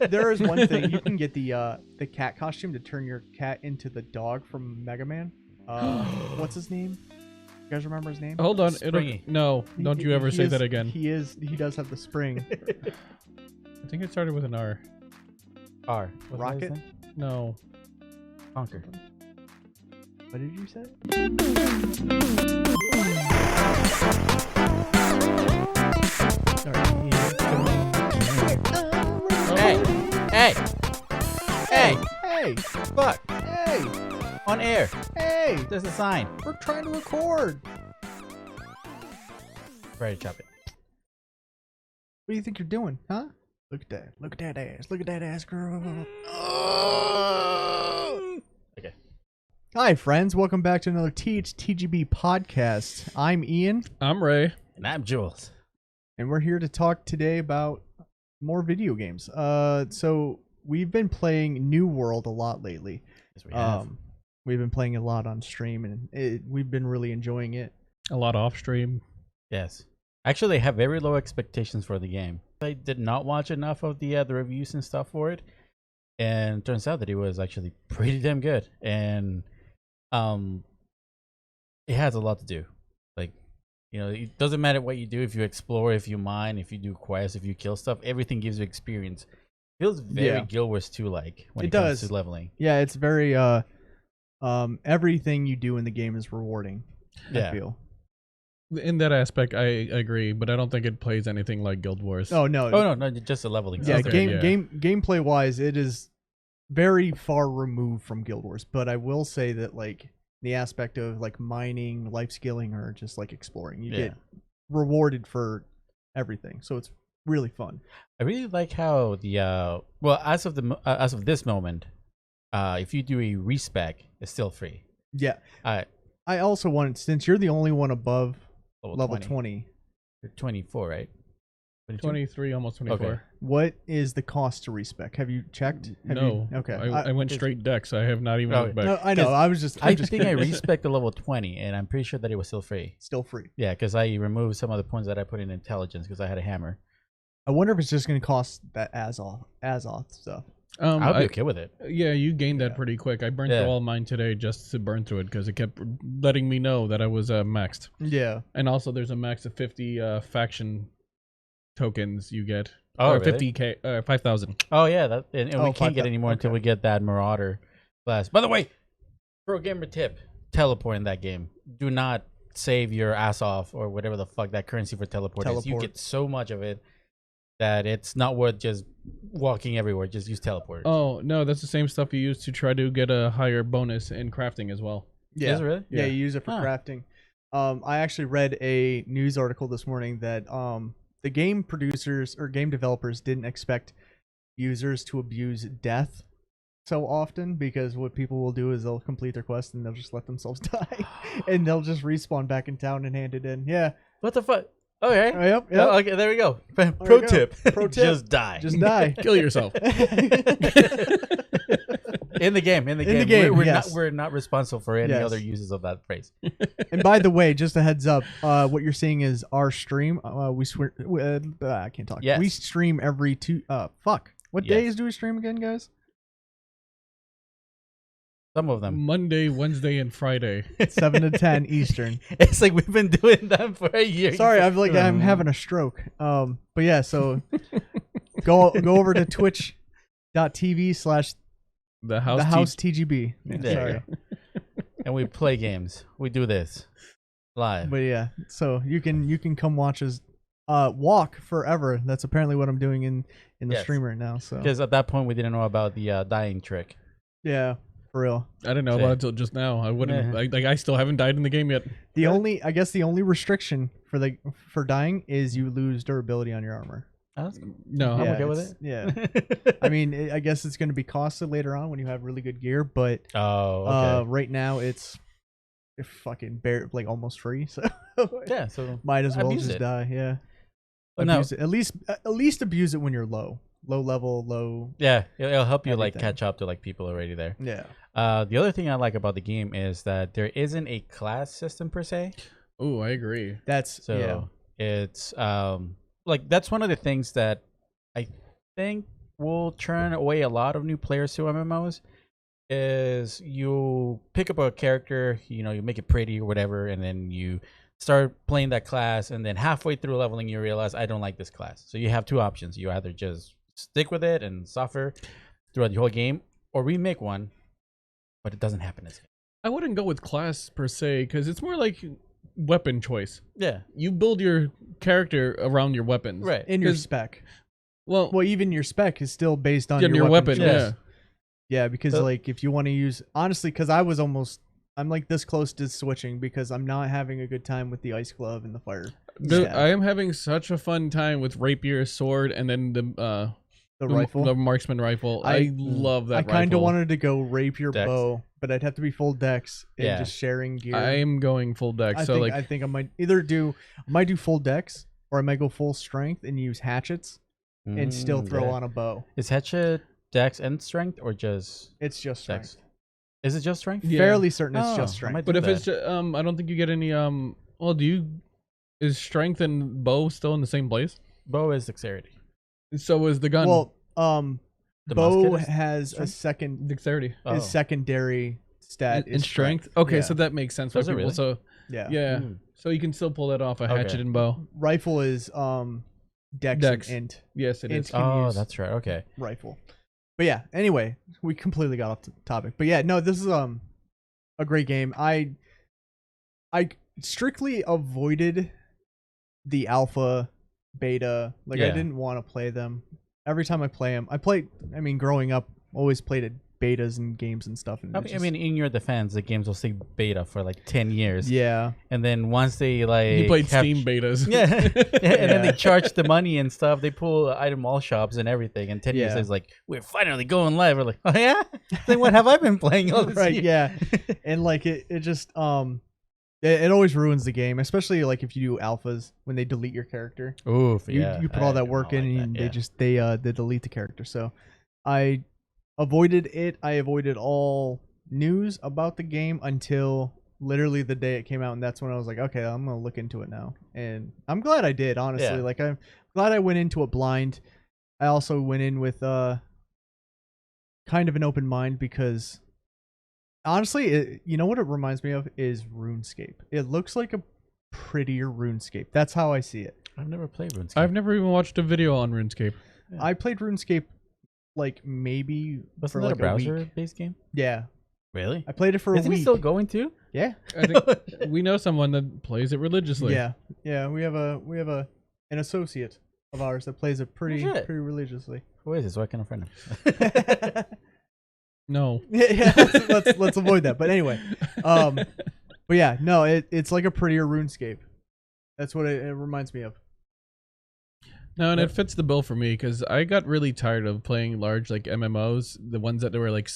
There is one thing you can get the cat costume to turn your cat into the dog from Mega Man. What's his name? You guys remember his name? Hold on. Springy. No, don't you ever say that again. He does have the spring. I think it started with an R. R. Rocket? No. Conquer. What did you say? Hey! Fuck! Hey! On air. Hey! There's a sign. We're trying to record. Ready to chop it. What do you think you're doing, huh? Look at that. Look at that ass. Look at that ass, girl. Okay. Hi, friends. Welcome back to another TGB podcast. I'm Ian. I'm Ray. And I'm Jules. And we're here to talk today about more video games. So we've been playing New World a lot lately. Yes, we have. We've been playing a lot on stream, and we've been really enjoying it. A lot off stream. Yes. Actually, I have very low expectations for the game. I did not watch enough of the reviews and stuff for it, and it turns out that it was actually pretty damn good. And it has a lot to do. Like, you know, it doesn't matter what you do. If you explore, if you mine, if you do quests, if you kill stuff, everything gives you experience. Feels very Guild Wars 2 like when it comes to leveling. Yeah, it's very everything you do in the game is rewarding. Yeah. I feel. In that aspect, I agree, but I don't think it plays anything like Guild Wars. Oh no! Oh no, just the leveling. Yeah, stuff. gameplay wise, it is very far removed from Guild Wars. But I will say that like the aspect of like mining, life skilling, or just like exploring, you get rewarded for everything. So it's really fun. I really like how the well, as of this moment, if you do a respec, it's still free. Yeah. I also wanted, since you're the only one above level 20. You're 24, right? 22? 23, almost 24. Okay. What is the cost to respec? Have you checked? No. Okay. I went straight Dex. I have not even looked back. No, I know. I think I respec the level 20, and I'm pretty sure that it was still free. Still free. Yeah, because I removed some of the points that I put in intelligence because I had a hammer. I wonder if it's just going to cost that Azoth stuff. I'll be okay with it. Yeah, you gained that pretty quick. I burned through all mine today just to burn through it because it kept letting me know that I was maxed. Yeah. And also there's a max of 50 faction tokens you get. Oh, or really? 50k, 5,000. Oh, yeah. And we can't get any more until we get that Marauder class. By the way, pro gamer tip, teleport in that game. Do not save your ass off or whatever the fuck that currency for teleport is. You get so much of it that it's not worth just walking everywhere. Just use teleport. Oh, no, that's the same stuff you use to try to get a higher bonus in crafting as well. Yeah. Is it really? Yeah, you use it for crafting. I actually read a news article this morning that the game producers or game developers didn't expect users to abuse death so often, because what people will do is they'll complete their quest and they'll just let themselves die and they'll just respawn back in town and hand it in. Yeah. What the fuck? Okay. Yep. Oh, okay, there we go. Pro tip. Just die. Just die. Kill yourself. In the game. We're not responsible for any other uses of that phrase. And by the way, just a heads up, what you're seeing is our stream. I can't talk. Yes. We stream every What days do we stream again, guys? Some of them. Monday, Wednesday, and Friday. 7 to 10 Eastern. It's like we've been doing that for a year. Sorry, I'm having a stroke. But yeah, so go over to twitch.tv/ The house TGB. Yeah, sorry. And we play games. We do this live. But yeah, so you can come watch us walk forever. That's apparently what I'm doing in the stream right now. So because at that point we didn't know about the dying trick. Yeah. For real. I didn't know about it until just now. I wouldn't I still haven't died in the game yet. The only restriction for dying is you lose durability on your armor. No, I'm okay with it. Yeah. I mean, I guess it's going to be costed later on when you have really good gear, but right now it's fucking almost free. So yeah, so might as well just die. Yeah. Abuse it. At least abuse it when you're low level. Yeah, it'll help you like catch up to like people already there. Yeah. The other thing I like about the game is that there isn't a class system per se. Oh, I agree. It's like that's one of the things that I think will turn away a lot of new players to MMOs is you pick up a character, you make it pretty or whatever, and then you start playing that class, and then halfway through leveling you realize I don't like this class. So you have two options. You either just stick with it and suffer throughout the whole game, or remake one, but it doesn't happen as I wouldn't go with class per se, because it's more like weapon choice. Yeah. You build your character around your weapons. Right. In your spec. Well, even your spec is still based on your weapon. choice. Yeah, because like if you want to use honestly, because I'm like this close to switching because I'm not having a good time with the ice glove and the fire. I am having such a fun time with rapier, sword, and then the rifle, the marksman rifle. I love that. I kind of wanted to go rapier bow, but I'd have to be full dex and just sharing gear. I am going full dex. I think I might either do full dex or I might go full strength and use hatchets and still throw on a bow. Is hatchet dex and strength or just? It's just strength. Dex. Is it just strength? Yeah. Fairly certain it's just strength. But if it's just, I don't think you get any is strength and bow still in the same place? Bow is dexterity. So is the gun. Well, the bow has a second dexterity. His secondary stat in is strength. Okay, so that makes sense for people. Really? So yeah. So you can still pull that off, a hatchet and bow. Rifle is dex. And int. Yes, it is. Oh, that's right. Okay. Rifle. But yeah, anyway, we completely got off the topic. But yeah, no, this is a great game. I strictly avoided the alpha, beta. Like I didn't want to play them. Every time I play them, growing up, always played at betas and games and stuff. And I mean, in your defense, the games will stay beta for like 10 years. Yeah. And then once they you played Steam betas. Yeah. And then they charge the money and stuff. They pull item mall shops and everything. And 10 years it's like, we're finally going live. We're like, oh yeah? Then what have I been playing all this year? Yeah. And like it just it always ruins the game, especially like if you do alphas when they delete your character. Oof, you put all that work in and they delete the character. So I avoided it. I avoided all news about the game until literally the day it came out, and that's when I was like, okay, I'm gonna look into it now. And I'm glad I did, honestly. Like I'm glad I went into it blind. I also went in with kind of an open mind because honestly, you know what it reminds me of is RuneScape. It looks like a prettier RuneScape. That's how I see it. I've never played RuneScape. I've never even watched a video on RuneScape. Yeah. I played RuneScape like maybe wasn't that like a browser-based game? Yeah. Really? I played it for a week. Isn't it still going too? Yeah. I think we know someone that plays it religiously. Yeah. Yeah. We have an associate of ours that plays it pretty religiously. Who is it? So I can friend him. No. Yeah. Let's avoid that. But anyway, but yeah, no, it's like a prettier RuneScape. That's what it reminds me of. No, and it fits the bill for me because I got really tired of playing large like MMOs, the ones that were like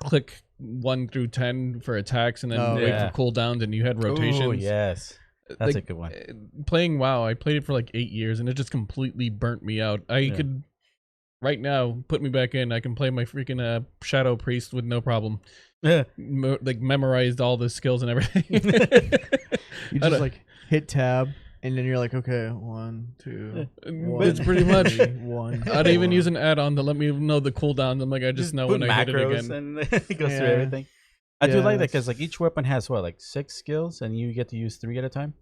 click 1 through 10 for attacks and then wait for cooldowns, and you had rotations. Oh yes, that's like, a good one. Playing WoW, I played it for like 8 years, and it just completely burnt me out. I could right now put me back in. I can play my freaking Shadow Priest with no problem. Like memorized all the skills and everything. You just like hit tab. And then you're like, okay, 1, 2. It's pretty much 1. I'd even use an add-on to let me know the cooldowns. I'm like, I just know when I hit it again. And it goes through everything. I do like that because like each weapon has like 6 skills, and you get to use 3 at a time,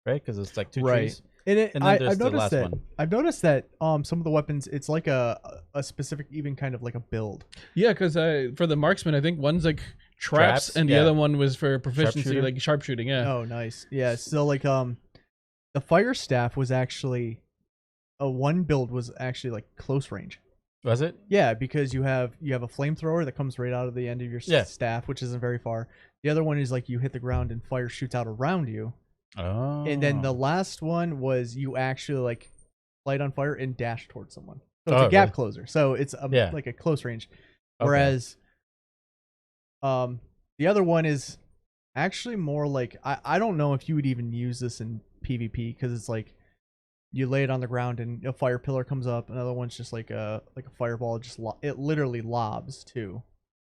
right? Because it's like 2 trees. And then I've noticed that. I've noticed that some of the weapons, it's like a specific, even kind of like a build. Yeah, because for the marksman, I think one's like traps and the other one was for proficiency, like sharpshooting. Yeah. Oh, nice. Yeah. So like the fire staff was actually one build was actually like close range. Was it? Yeah, because you have a flamethrower that comes right out of the end of your staff, which isn't very far. The other one is like you hit the ground and fire shoots out around you. Oh. And then the last one was you actually like light on fire and dash towards someone. So it's a gap closer. So it's like a close range. Whereas the other one is actually more like I don't know if you would even use this in PvP because it's like you lay it on the ground and a fire pillar comes up. Another one's just like a fireball. It literally lobs too.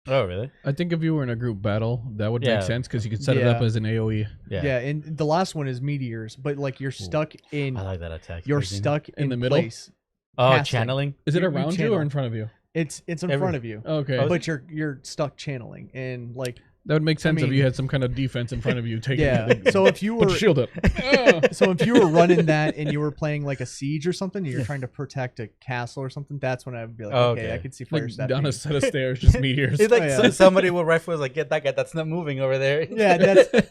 Oh really? I think if you were in a group battle, that would make sense because you could set it up as an AOE. Yeah, and the last one is meteors, but like you're stuck in. I like that attack. You're stuck in the middle. Place. Oh, channeling. Is it You around you channel. or in front of you? It's in front of you. Okay. But you're stuck channeling and like That would make sense if mean- you had some kind of defense in front of you taking yeah. it. So if you Put were your shield up. so if you were running that and you were playing like a siege or something, and you're trying to protect a castle or something, that's when I would be like, okay, I can see fire Like staff. down a being- set of stairs, just meteors. It's like Oh, yeah. somebody with rifle is like, get that guy that's not moving over there. Yeah,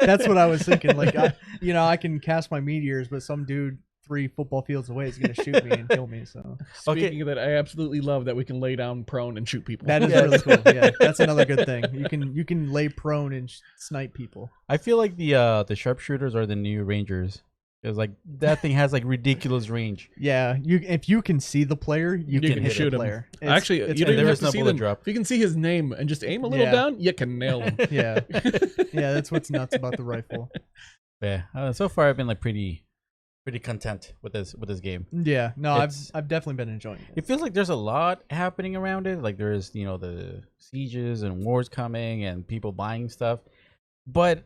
that's what I was thinking. Like, I can cast my meteors, but some dude 3 football fields away is gonna shoot me and kill me. So Speaking of that, I absolutely love that we can lay down prone and shoot people. that is really cool. Yeah, that's another good thing. You can lay prone and snipe people. I feel like the sharpshooters are the new rangers. Because like that thing has like ridiculous range. Yeah, if you can see the player, you can hit shoot the him. player. Actually, it's you don't even there have is to no see bullet them. drop. If you can see his name and just aim a little Yeah. down, you can nail him. yeah, yeah. That's what's nuts about the rifle. Yeah. So far, I've been like pretty content with this game. Yeah, no, It's- I've definitely been enjoying it. It feels like there's a lot happening around it. Like there's the sieges and wars coming and people buying stuff, but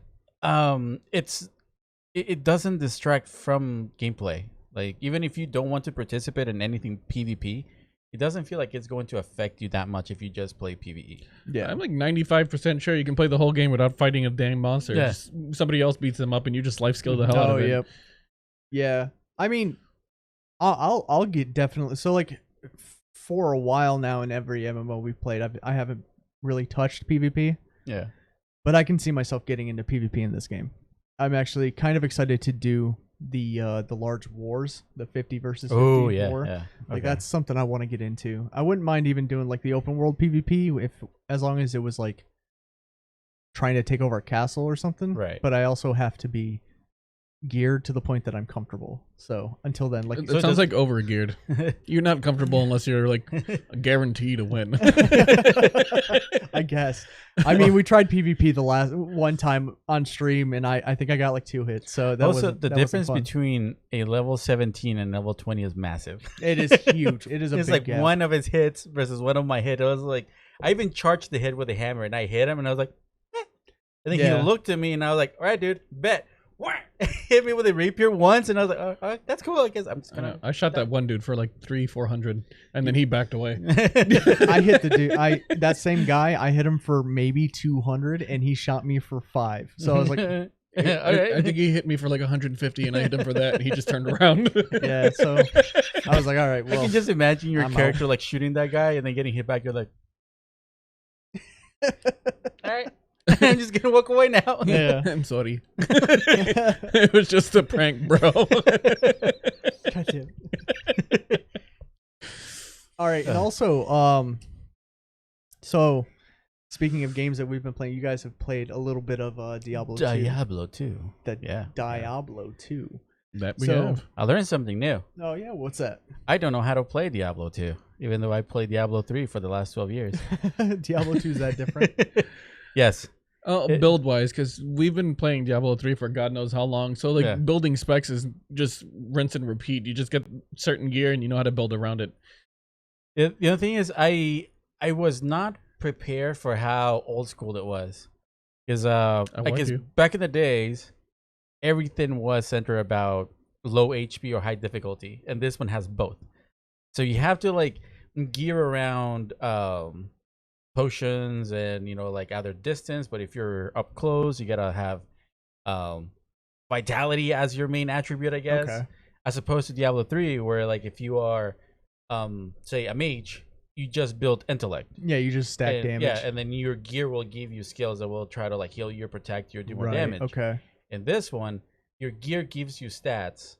it doesn't distract from gameplay. Like even if you don't want to participate in anything PvP, it doesn't feel like it's going to affect you that much if you just play PvE. Yeah, I'm like 95% sure you can play the whole game without fighting a damn monster. Yeah. Just somebody else beats them up and you just life skill the hell out oh of it. yep, yeah. I mean, I'll get definitely. So like for a while now, in every MMO we've played, I haven't really touched PvP. Yeah. But I can see myself getting into PvP in this game. I'm actually kind of excited to do the large wars, the 50 versus 50 Oh yeah. war. Yeah. Like Okay. that's something I want to get into. I wouldn't mind even doing like the open world PvP as long as it was like trying to take over a castle or something. Right. But I also have to be geared to the point that I'm comfortable. So until then, like It sounds like overgeared. You're not comfortable unless you're like guaranteed to win. I guess. I mean, we tried PvP the last one time on stream, and I think I got like 2 hits. So that Also, was the difference between a level 17 and level 20 is massive. it is huge. It is a It's big like gap. one of his hits versus one of my hits. I was like, I even charged the hit with a hammer, and I hit him, and I was like, eh. And then Yeah. he looked at me, and I was like, all right, dude, bet. Hit me with a rapier once, and I was like, all right, that's cool. I guess I'm just gonna. I shot that one dude for like 300-400, and then he backed away. I hit the dude. That same guy. I hit him for maybe 200, and he shot me for 5. So I was like, I think he hit me for like 150, and I hit him for that, and he just turned around. yeah. So I was like, all right. I Well, can just imagine your I'm character like shooting that guy and then getting hit back. You're like, all right, I'm just gonna walk away now. yeah. I'm sorry. It was just a prank, bro. Goddamn. All right, and also, so speaking of games that we've been playing, you guys have played a little bit of Diablo 2. Diablo 2. That Yeah. Diablo 2. That we So- have. I learned something new. Oh yeah, what's that? I don't know how to play Diablo 2, even though I played Diablo 3 for the last 12 years. Diablo 2 is that different? Yes. Build wise, because we've been playing Diablo 3 for God knows how long. So like Yeah. building specs is just rinse and repeat. You just get certain gear and you know how to build around it. The other thing is, I was not prepared for how old school it was, because warned you. back in the days, everything was centered about low HP or high difficulty, and this one has both. So you have to like gear around potions and like either distance, but if you're up close, you gotta have vitality as your main attribute, I guess. Okay. As opposed to Diablo 3, where like if you are say a mage, you just build intellect. Yeah, you just stack And- damage. Yeah, and then your gear will give you skills that will try to like heal you, protect you, or do more Right, damage. Okay. In this one, your gear gives you stats,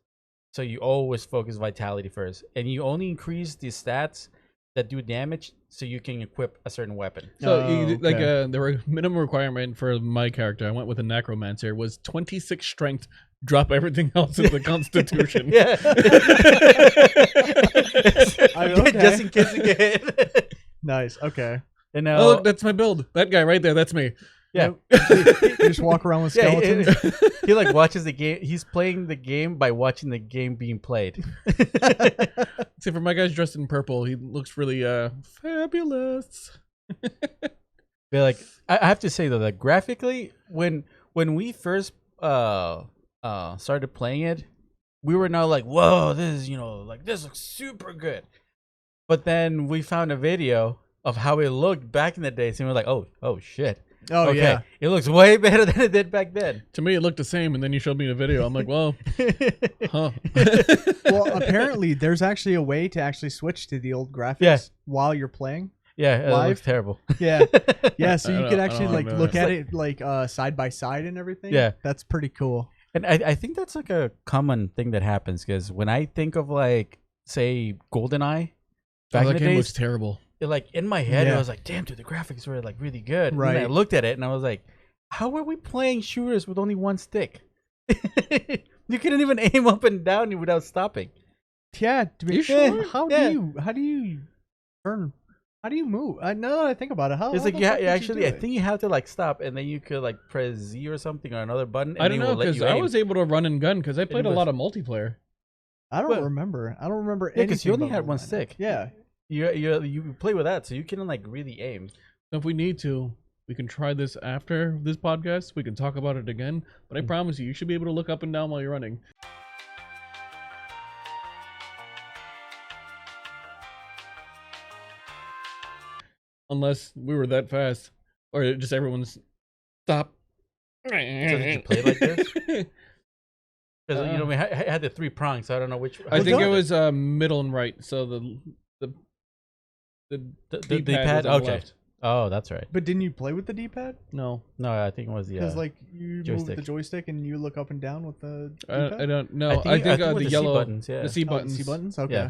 so you always focus vitality first, and you only increase the stats that do damage so you can equip a certain weapon. So Oh, like okay. the minimum requirement for my character, I went with a necromancer, was 26 strength. Drop everything else in the constitution. Yeah. Okay. Just in case you get hit. Nice. Okay. And Oh, now, look, that's my build. That guy right there, that's me. yeah. You just walk around with Yeah, skeletons. he like watches the game. He's playing the game by watching the game being played. See, for my guy's dressed in purple, he looks really fabulous. They're like, I have to say though that graphically, when we first started playing it, we were now like, whoa, this is like this looks super good. But then we found a video of how it looked back in the days, and we're like, oh shit. Oh Okay, yeah. it looks way better than it did back then. To me, it looked the same, and then you showed me the video. I'm like, well, huh. Well, apparently there's actually a way to actually switch to the old graphics Yeah. while you're playing. Yeah, it Live? looks terrible. Yeah. Yeah, so I you don't- could I actually don't like know. look at It's it like side by side and everything. Yeah. That's pretty cool. And I think that's like a common thing that happens, because when I think of like, say, GoldenEye, back that in the game looks days, terrible. it, like in my head, Yeah. I was like, damn, dude, the graphics were like really good. Right. And then I looked at it and I was like, how are we playing shooters with only one stick? You couldn't even aim up and down without stopping. Yeah. You sure? How Yeah. do you turn? How do you move? Now that I think about it, how It's how like, the yeah, fuck did you actually, do I it? think you have to like stop, and then you could like press Z or something or another button. And I don't it know, will let because you I aim. was able to run and gun, because I played a was- lot of multiplayer. I don't Well, remember. I don't remember Yeah, because you anything only had about one Goldeneye. stick. Yeah. You play with that, so you can like really aim. So if we need to, we can try this after this podcast. We can talk about it again. But I promise you should be able to look up and down while you're running. Unless we were that fast, or just everyone's stop. So did you play like this? Because you know, I had the 3 prongs, so I don't know which. I Well, think it don't- was middle and right. So the the D-pad D-pad. was on the Okay. left. Oh, that's right. But didn't you play with the D-pad? No, No, I think it was the. Because like you move joystick. the joystick and you look up and down with the D-pad? I don't know. I I think- think, I think it was the the C yellow buttons, yeah. the C Oh, the buttons. C buttons. Okay. Yeah.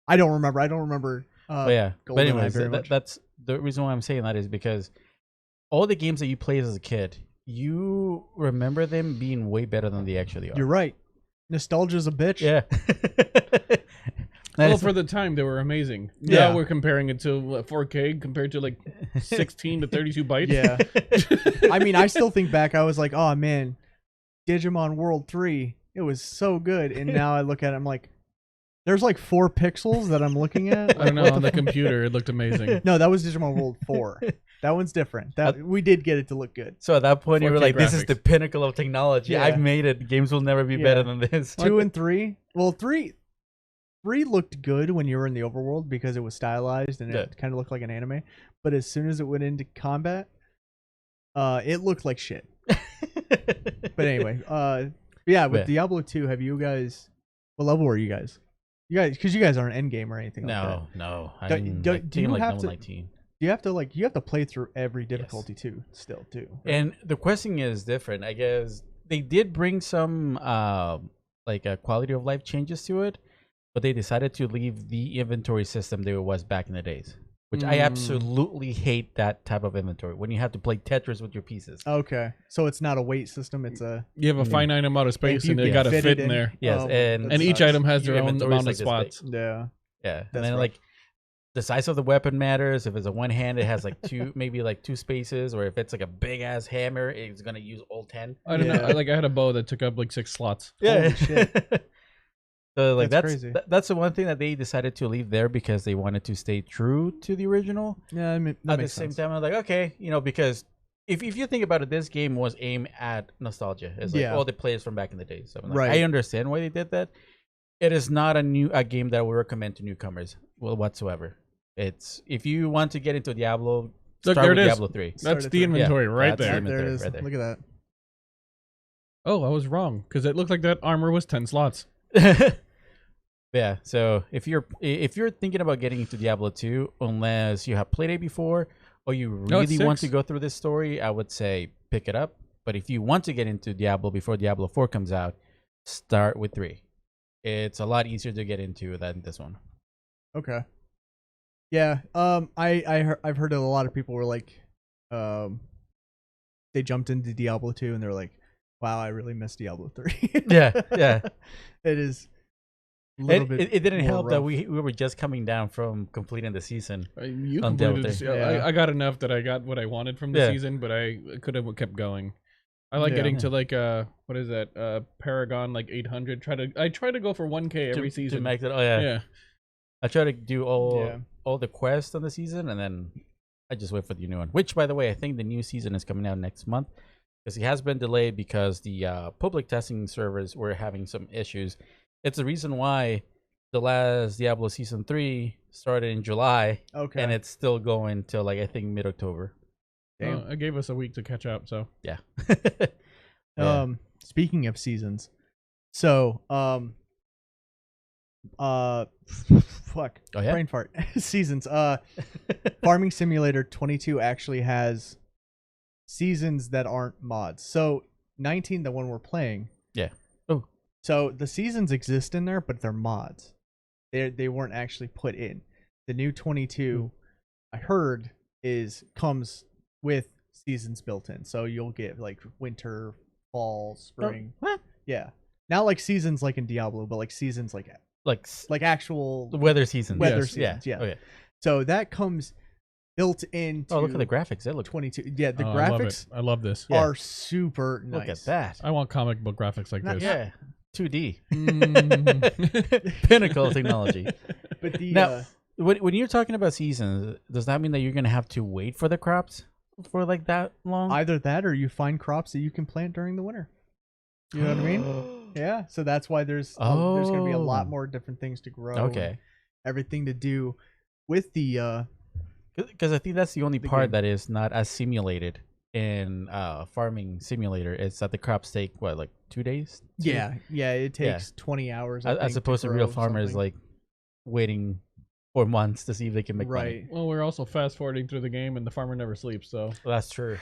I don't remember. I don't remember. But yeah. But GoldenEye anyways, very much. that's the reason why I'm saying that is because all the games that you played as a kid, you remember them being way better than they actually are. You're right. Nostalgia's a bitch. Yeah. Well, for the time, they were amazing. Yeah. Now we're comparing it to 4K compared to like 16 to 32 bytes. Yeah. I mean, I still think back. I was like, oh man, Digimon World 3. It was so good. And now I look at it, I'm like, there's like 4 pixels that I'm looking at. I don't know. What On the fuck? computer, it looked amazing. No, that was Digimon World 4. That one's different. That we did get it to look good. So at that point, you were 4K like, "This is graphics. the pinnacle of technology. Yeah. I've made it. Games will never be Yeah. better than this." 2 and 3. Well, 3 looked good when you were in the overworld because it was stylized and Yeah. it kind of looked like an anime. But as soon as it went into combat, it looked like shit. But anyway, yeah, with Yeah. Diablo 2, have you guys? What level were you guys? You guys, because you guys aren't end game or anything. Like that. no. Do you have to- 19. You have to play through every difficulty too, still too. right? And the questing is different. I guess they did bring some quality of life changes to it, but they decided to leave the inventory system that it was back in the days, which I absolutely hate that type of inventory when you have to play Tetris with your pieces. Okay, so it's not a weight system; it's a You have a finite amount of space, If you and they can got to fit fit it in in. there. Yes, Oh, and that And each sucks. item has their Your own inventory is amount of like this spots. yeah. Yeah, and That's then rough. like the size of the weapon matters. If it's a one hand, it has like maybe like 2 spaces, or if it's like a big ass hammer, it's gonna use all 10. I don't know. Yeah. I had a bow that took up like 6 slots. Holy shit. So like That's that's crazy. that's the one thing that they decided to leave there because they wanted to stay true to the original. Yeah, I mean, that At the makes same sense. time, I was like, okay, because if you think about it, this game was aimed at nostalgia. It's like Yeah. all the players from back in the day. So I'm like, Right. I understand why they did that. It is not a game that I would recommend to newcomers whatsoever. It's if you want to get into Diablo, Look, start there with it is. Diablo 3. Start That's at the three. inventory right that's the there. inventory. There it is. right there. Look at Oh, I was wrong because it looked like that armor was 10 slots. Yeah, so if you're thinking about getting into Diablo 2, unless you have played it before or you No, it's really want to 6. go through this story, I would say pick it up. But if you want to get into Diablo before Diablo 4 comes out, start with 3. It's a lot easier to get into than this one. that. Okay. Yeah. I've heard that a lot of people were like, they jumped into Diablo 2 and they're like, wow, I really miss Diablo 3. Yeah. It is. A little bit It didn't more help that rough. we were just coming down from completing the season. You On completed Delta. this. Yeah. I got enough that I got what I wanted from the Yeah. season, but I could have kept going. I like Yeah. getting to like what is that? Paragon like 800. I try to go for 1K every to season. make it. Oh yeah. Yeah. I try to do Yeah. all the quests on the season, and then I just wait for the new one. Which, by the way, I think the new season is coming out next month because it has been delayed because the public testing servers were having some issues. It's the reason why the last Diablo season 3 started in July, Okay. and it's still going till like I think mid-October. Damn. I gave us a week to catch up, so Yeah. Speaking of seasons, so fuck. Oh, yeah? Brain fart. Seasons. Farming Simulator 22 actually has seasons that aren't mods. So 19, the one we're playing. Yeah. Oh. So the seasons exist in there, but they're mods. They weren't actually put in. The new 22, I heard, comes with seasons built in. So you'll get like winter, fall, spring. What? Yeah. Not like seasons like in Diablo, but like seasons like actual weather seasons. weather Yes. seasons. Yeah. Okay. So that comes built into. Oh, look at the graphics. They look 22. Yeah, the I love graphics it. I love this. Yeah. are super nice. Look at that. I want comic book graphics like Not this. Yeah. 2D. Mm. Pinnacle technology. But the Now, when you're talking about seasons, does that mean that you're gonna have to wait for the crops for like that long? either that or you find crops that you can plant during the winter. You know what I mean? Yeah. So that's why there's going to be a lot Oh. more different things to grow. Okay. and everything to do with the Because I think that's the only The part game. that is not as simulated in Farming Simulator. Is that the crops take what, like 2 days? yeah. It takes 20 hours I As think, opposed to real grow farmers something. like waiting for months to see if they can make right. Well, we're also fast forwarding through the game, and the farmer never sleeps. So money. Well, that's true.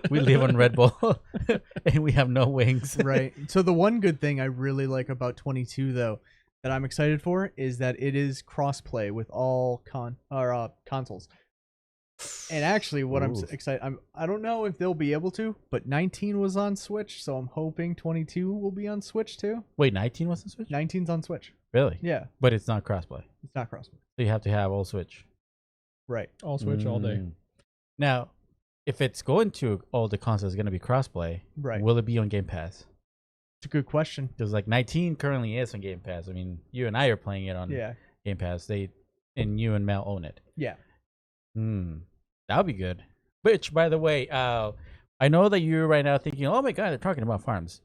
We live on Red Bull, and we have no wings. Right. So the one good thing I really like about 22 though that I'm excited for is that it is crossplay with all consoles. And actually what I'm Ooh. excited I don't know if they'll be able to, but 19 was on Switch, so I'm hoping 22 will be on Switch too. Wait, 19 wasn't Switch? 19's on Switch. Really? Yeah, But it's not crossplay, it's not crossplay. so you have to have all Switch. Right. I'll switch all day. Mm. Now, if it's going to all the consoles, going to be crossplay. Right. Will it be on Game Pass? It's a good question. Because like 19 currently is on Game Pass. I mean, you and I are playing it on Yeah. Game Pass. And you and Mel own it. Yeah. That would be good. Which, by the way, I know that you're right now thinking, "Oh my god, they're talking about farms."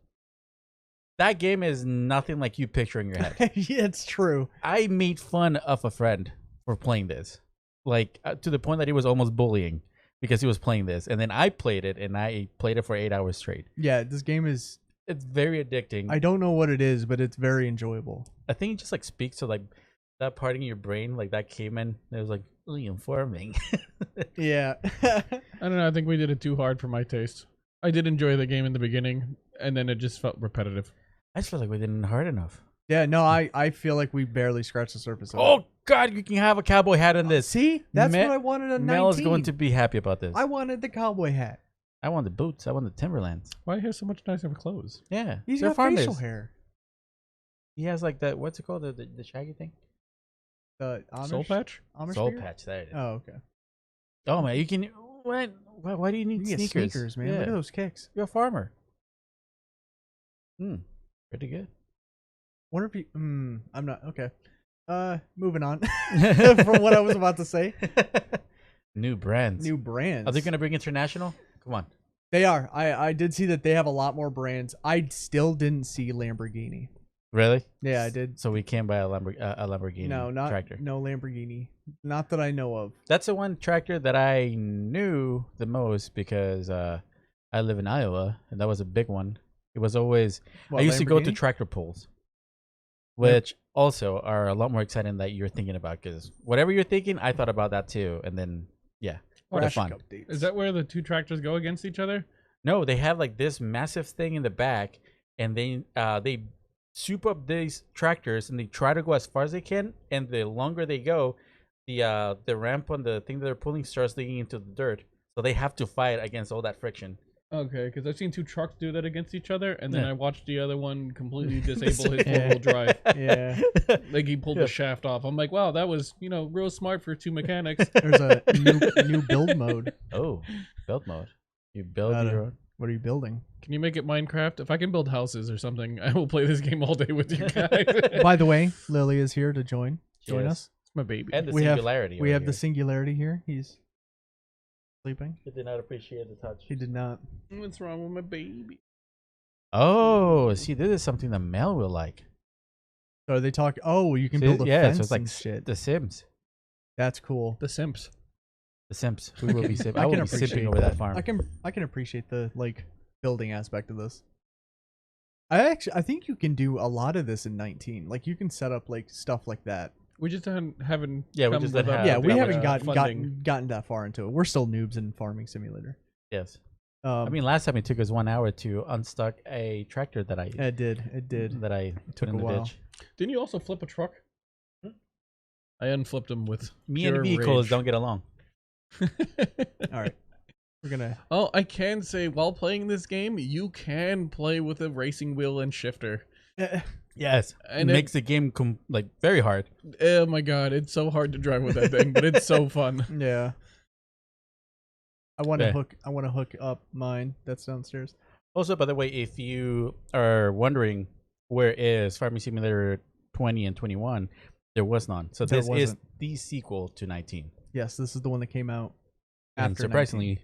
That game is nothing like you picture in your head. Yeah, it's true. I made fun of a friend for playing this, like to the point that he was almost bullying because he was playing this, and then I played it, and I played it for 8 hours straight. Yeah, this game is It's very addicting. I don't know what it is, but it's very enjoyable. I think it just like speaks to like that part in your brain, like that caveman. It was like really informing. Yeah. I don't know. I think we did it too hard for my taste. I did enjoy the game in the beginning, and then it just felt repetitive. I just feel like we didn't hard enough. Yeah, no, I feel like we barely scratched the surface of it. Oh God, you can have a cowboy hat in this. See? That's Mel- what I wanted on 19. Mel is going to be happy about this. I wanted the cowboy hat. I want the boots. I want the Timberlands. Why he has so much nicer clothes? Yeah, He's they're got farmers. facial hair. He has like that. What's it called? The shaggy thing. The Amish, Soul patch? Amish Soul beard? patch. There it is. Oh, okay. Oh man, you can. What? Why do you need You get sneakers? sneakers, man. Yeah. Look at those kicks. You're a farmer. Pretty good. Wonder if you. I'm not okay. Moving on from what I was about to say. New brands. New brands. Are they gonna bring international? Come on. They are. I did see that they have a lot more brands. I still didn't see Lamborghini. Really? Yeah, I did. So we can buy a Lamborghini No, not tractor. no Lamborghini. Not that I know of. That's the one tractor that I knew the most because I live in Iowa, and that was a big one. It was always What, I used to go to Lamborghini? tractor pulls, which also are a lot more exciting that you're thinking about. Because whatever you're thinking, I thought about that too, and then yeah, they're Crash fun. updates. Is that where the two tractors go against each other? No, they have like this massive thing in the back, and they soup up these tractors, and they try to go as far as they can. And the longer they go, the ramp on the thing that they're pulling starts leaking into the dirt. So they have to fight against all that friction. Okay, because I've seen two trucks do that against each other, and then Yeah. I watched the other one completely disable his Yeah. four-wheel drive. Yeah. Like he pulled the shaft off. I'm like, wow, that was real smart for two mechanics. There's a new build mode. Oh, build mode. You build Got it. your own. What are you building? Can you make it Minecraft? If I can build houses or something, I will play this game all day with you guys. By the way, Lily is here to join Yes. us. It's my baby. And the We have- singularity. We over have here. the singularity here. He's sleeping. He did not appreciate the touch. He did not. What's wrong with my baby? Oh, see, this is something that Mel will like. So they talk. Oh, you can build a fence so it's like and shit. The Sims. That's cool. The Simps. The Sims. We will be Sims. I I will can be simping appreciate over that farm. I can appreciate the building aspect of this. I think you can do a lot of this in 19. Like you can set up like stuff like that. We just haven't. Yeah, we come just with don't a- have- Yeah, we yeah, haven't funding. gotten that far into it. We're still noobs in Farming Simulator. Yes. I mean, last time it took us 1 hour to unstuck a tractor that I it did. that I took put in a the while. ditch. Didn't you also flip a truck? I unflipped him with Me pure and vehicles rage. don't get along. All right, we're gonna. Oh, I can say while playing this game, you can play with a racing wheel and shifter. Yes, And it makes the game very hard. Oh my god, it's so hard to drive with that thing, but it's so fun. Yeah. I want to Okay. hook up mine that's downstairs. Also, by the way, if you are wondering where is Farming Simulator 20 and 21, there was none. So There this is wasn't. the sequel to 19. Yes, this is the one that came out And after. surprisingly,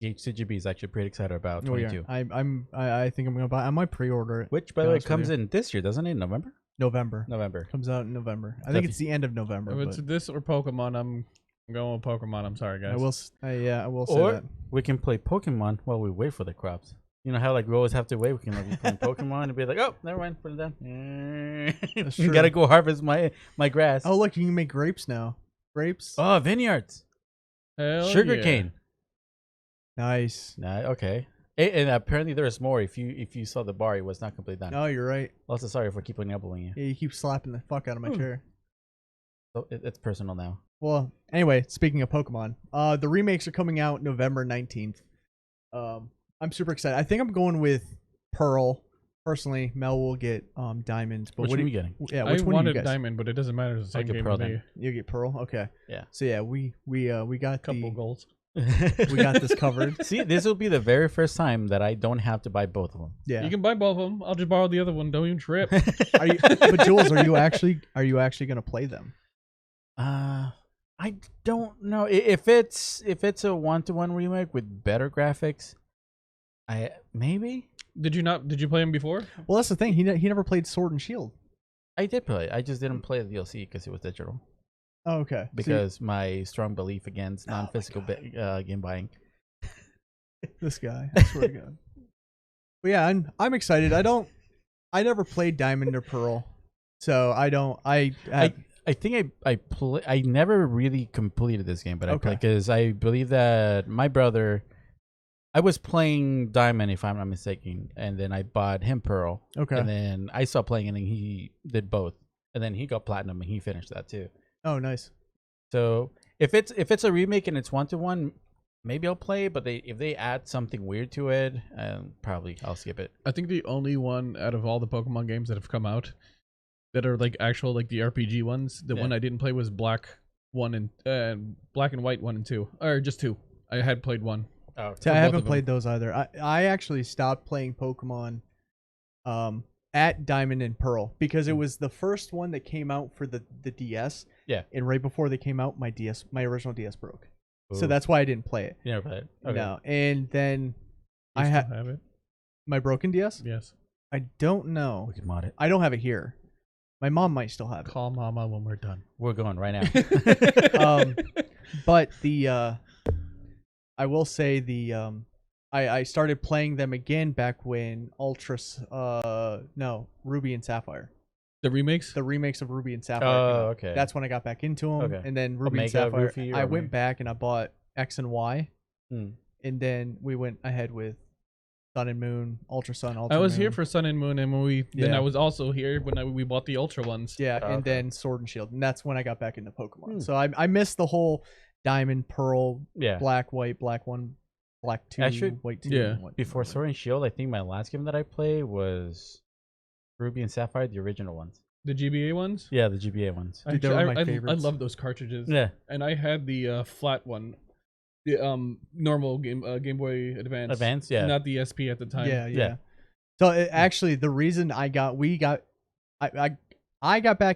HCGB is actually pretty excited about 22. I think I'm gonna buy. I might pre-order it. Which, by be the way, honest with comes you. in this year, doesn't it? November? November comes out in November. I So think if it's the end of November. If it's But this or Pokemon, I'm going with Pokemon. I'm sorry, guys. I will say Or that. we can play Pokemon while we wait for the crops. You know how we always have to wait. We can be playing Pokemon and be like, oh, never mind, put it down. That's You true. gotta go harvest my grass. Oh look, you can make grapes now. Grapes. Oh, vineyards, Hell sugar yeah. cane. Nice. Nah, okay. And apparently there's more. If you saw the bar, it was not completely done. Oh, you're right. Also, sorry for keeping up with you. Yeah, you keep slapping the fuck out of my chair. So it's personal now. Well, anyway, speaking of Pokemon, the remakes are coming out November 19th. I'm super excited. I think I'm going with Pearl. Personally, Mel will get Diamond. But Which what one are are you getting? Yeah, I which one do you wanted guys? Diamond, but it doesn't matter. It's the same get game Pearl with me. then. You get Pearl. Okay. Yeah. So yeah, we got Couple goals. we got this covered. See, this will be the very first time that I don't have to buy both of them. Yeah. You can buy both of them. I'll just borrow the other one. Don't even trip. But Jules, are you actually gonna play them? I don't know if it's a 1-to-1 remake with better graphics. Maybe Did you play him before? Well, that's the thing. He never played Sword and Shield. I did play it. I just didn't play the DLC because it was digital. Oh, okay. Because my strong belief against non-physical game buying. This guy, I swear to God. But yeah, I'm excited. I never played Diamond or Pearl, so I don't. I think I never really completed this game, but I Okay. played because I believe that my brother. I was playing Diamond, if I'm not mistaken, and then I bought him Pearl. Okay. And then I stopped playing, and then he did both, and then he got platinum, and he finished that too. Oh, nice. So if it's a remake and it's 1-to-1, maybe I'll play. But if they add something weird to it, probably I'll skip it. I think the only one out of all the Pokemon games that have come out that are like actual like the RPG ones, the one I didn't play was Black and White 1 and 2, or just 2. I had played 1. Oh, See, I both haven't of them. played those either. I actually stopped playing Pokemon at Diamond and Pearl because it was the first one that came out for the DS. Yeah. And right before they came out, my original DS broke. So Ooh. that's why I didn't play it. You never played it. Okay. No. And then You I still have it. my broken DS. Yes. I don't know. We can mod it. I don't have it here. My mom might still have it. Call Mama when we're done. We're going right now. But I will say I started playing them again back when Ruby and Sapphire. The remakes? The remakes of Ruby and Sapphire. Oh, came out. okay. That's when I got back into them. Okay. And then Ruby Omega, and Sapphire. Rufy, or I went Omega? back and I bought X and Y. Hmm. And then we went ahead with Sun and Moon, Ultra Sun, Ultra I was Moon. here for Sun and Moon, and then Yeah. I was also here when we bought the Ultra ones. Yeah, Oh, and okay. then Sword and Shield. And that's when I got back into Pokemon. Hmm. So I missed the whole Diamond, Pearl, Yeah. Black, White, Black 1, Black 2, Actually, White 2. yeah. and White Before 2. Sword and Shield, I think my last game that I played was Ruby and Sapphire, the original ones. The GBA ones? Yeah, the GBA ones. Dude, they were my I favorites. love those cartridges. Yeah. And I had the flat one. The normal Game Boy Advance. Advance, yeah. Not the SP at the time. Yeah. Yeah. So actually, the reason I got back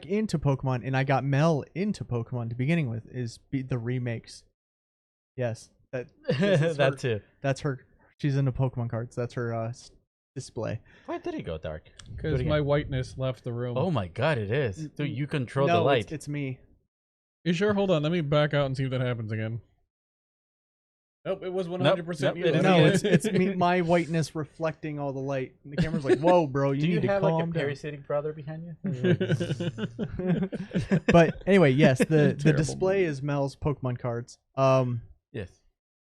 into Pokemon and I got Mel into Pokemon to beginning with is the remakes. Yes, that this is that her- too. That's her. She's into Pokemon cards. That's her display. Why did it go dark? Because my whiteness left the room. Oh my god, it is. Dude, you control the light. It's me. You sure? Hold on. Let me back out and see if that happens again. Nope, it was 100% you. No, it's me. My whiteness reflecting all the light. And the camera's like, "Whoa, bro, you need to calm down." Do you have like a parasitic brother behind you? But anyway, yes, the display is Mel's Pokemon cards. Yes.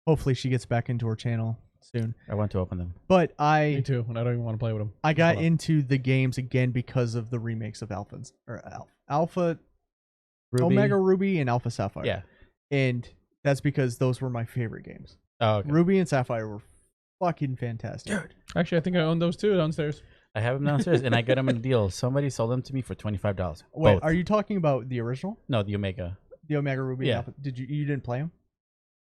Hopefully, she gets back into her channel soon. I want to open them. But Me too, and I don't even want to play with them. I got into the games again because of the remakes of Alpha Ruby. Omega Ruby and Alpha Sapphire. Yeah. And that's because those were my favorite games. Oh, okay. Ruby and Sapphire were fucking fantastic. Dude. Actually, I think I own those too downstairs. I have them downstairs, and I got them in a deal. Somebody sold them to me for $25. Wait, Both. are you talking about the original? No, the Omega. The Omega Ruby. Yeah. And Alpha. You didn't play them?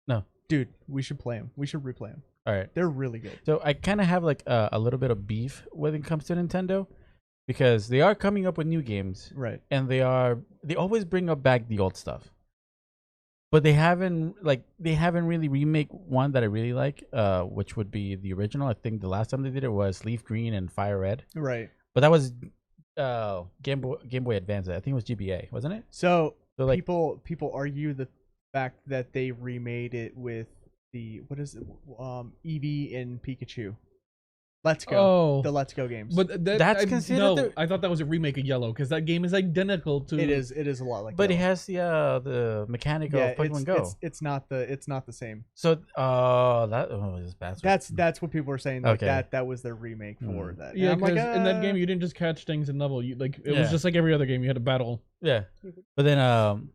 No. Dude, we should play them. We should replay them. All right. They're really good. So I kind of have like a little bit of beef when it comes to Nintendo, because they are coming up with new games, right? And they always bring up back the old stuff, but they haven't really remake one that I really like, which would be the original. I think the last time they did it was Leaf Green and Fire Red, right? But that was Game Boy Advance. I think it was GBA, wasn't it? So like, people argue the fact that they remade it with the Eevee and Pikachu. Let's Go. Oh, the Let's Go games. But that's considered. No, I thought that was a remake of Yellow, because that game is identical to. It is a lot like. But Yellow. it has the mechanic of Pokemon Go. It's not the same. So this bastard. That's what people were saying. Like okay. that was their remake for that. Yeah, because in that game you didn't just catch things and level. It was just like every other game. You had to battle. Yeah, but then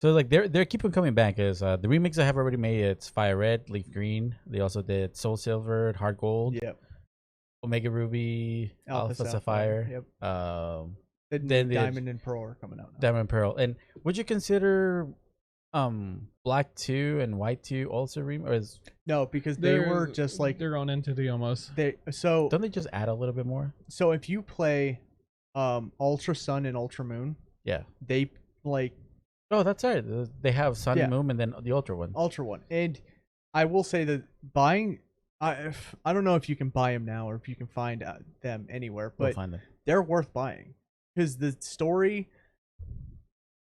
so like they're keeping coming back, because the remakes I have already made, it's Fire Red, Leaf Green. They also did Soul Silver, Heart Gold. Yep. Omega Ruby, Alpha Sapphire. Yep. Then Diamond and Pearl are coming out now. Diamond and Pearl. And would you consider Black 2 and White 2 also remake? No, because they were just like their own entity almost. Don't they just add a little bit more? So if you play Ultra Sun and Ultra Moon, yeah, they like. Oh, that's right. They have Sun and Moon, and then the Ultra one. Ultra one, and I will say that buying. I don't know if you can buy them now or if you can find them anywhere, but they're worth buying because the story.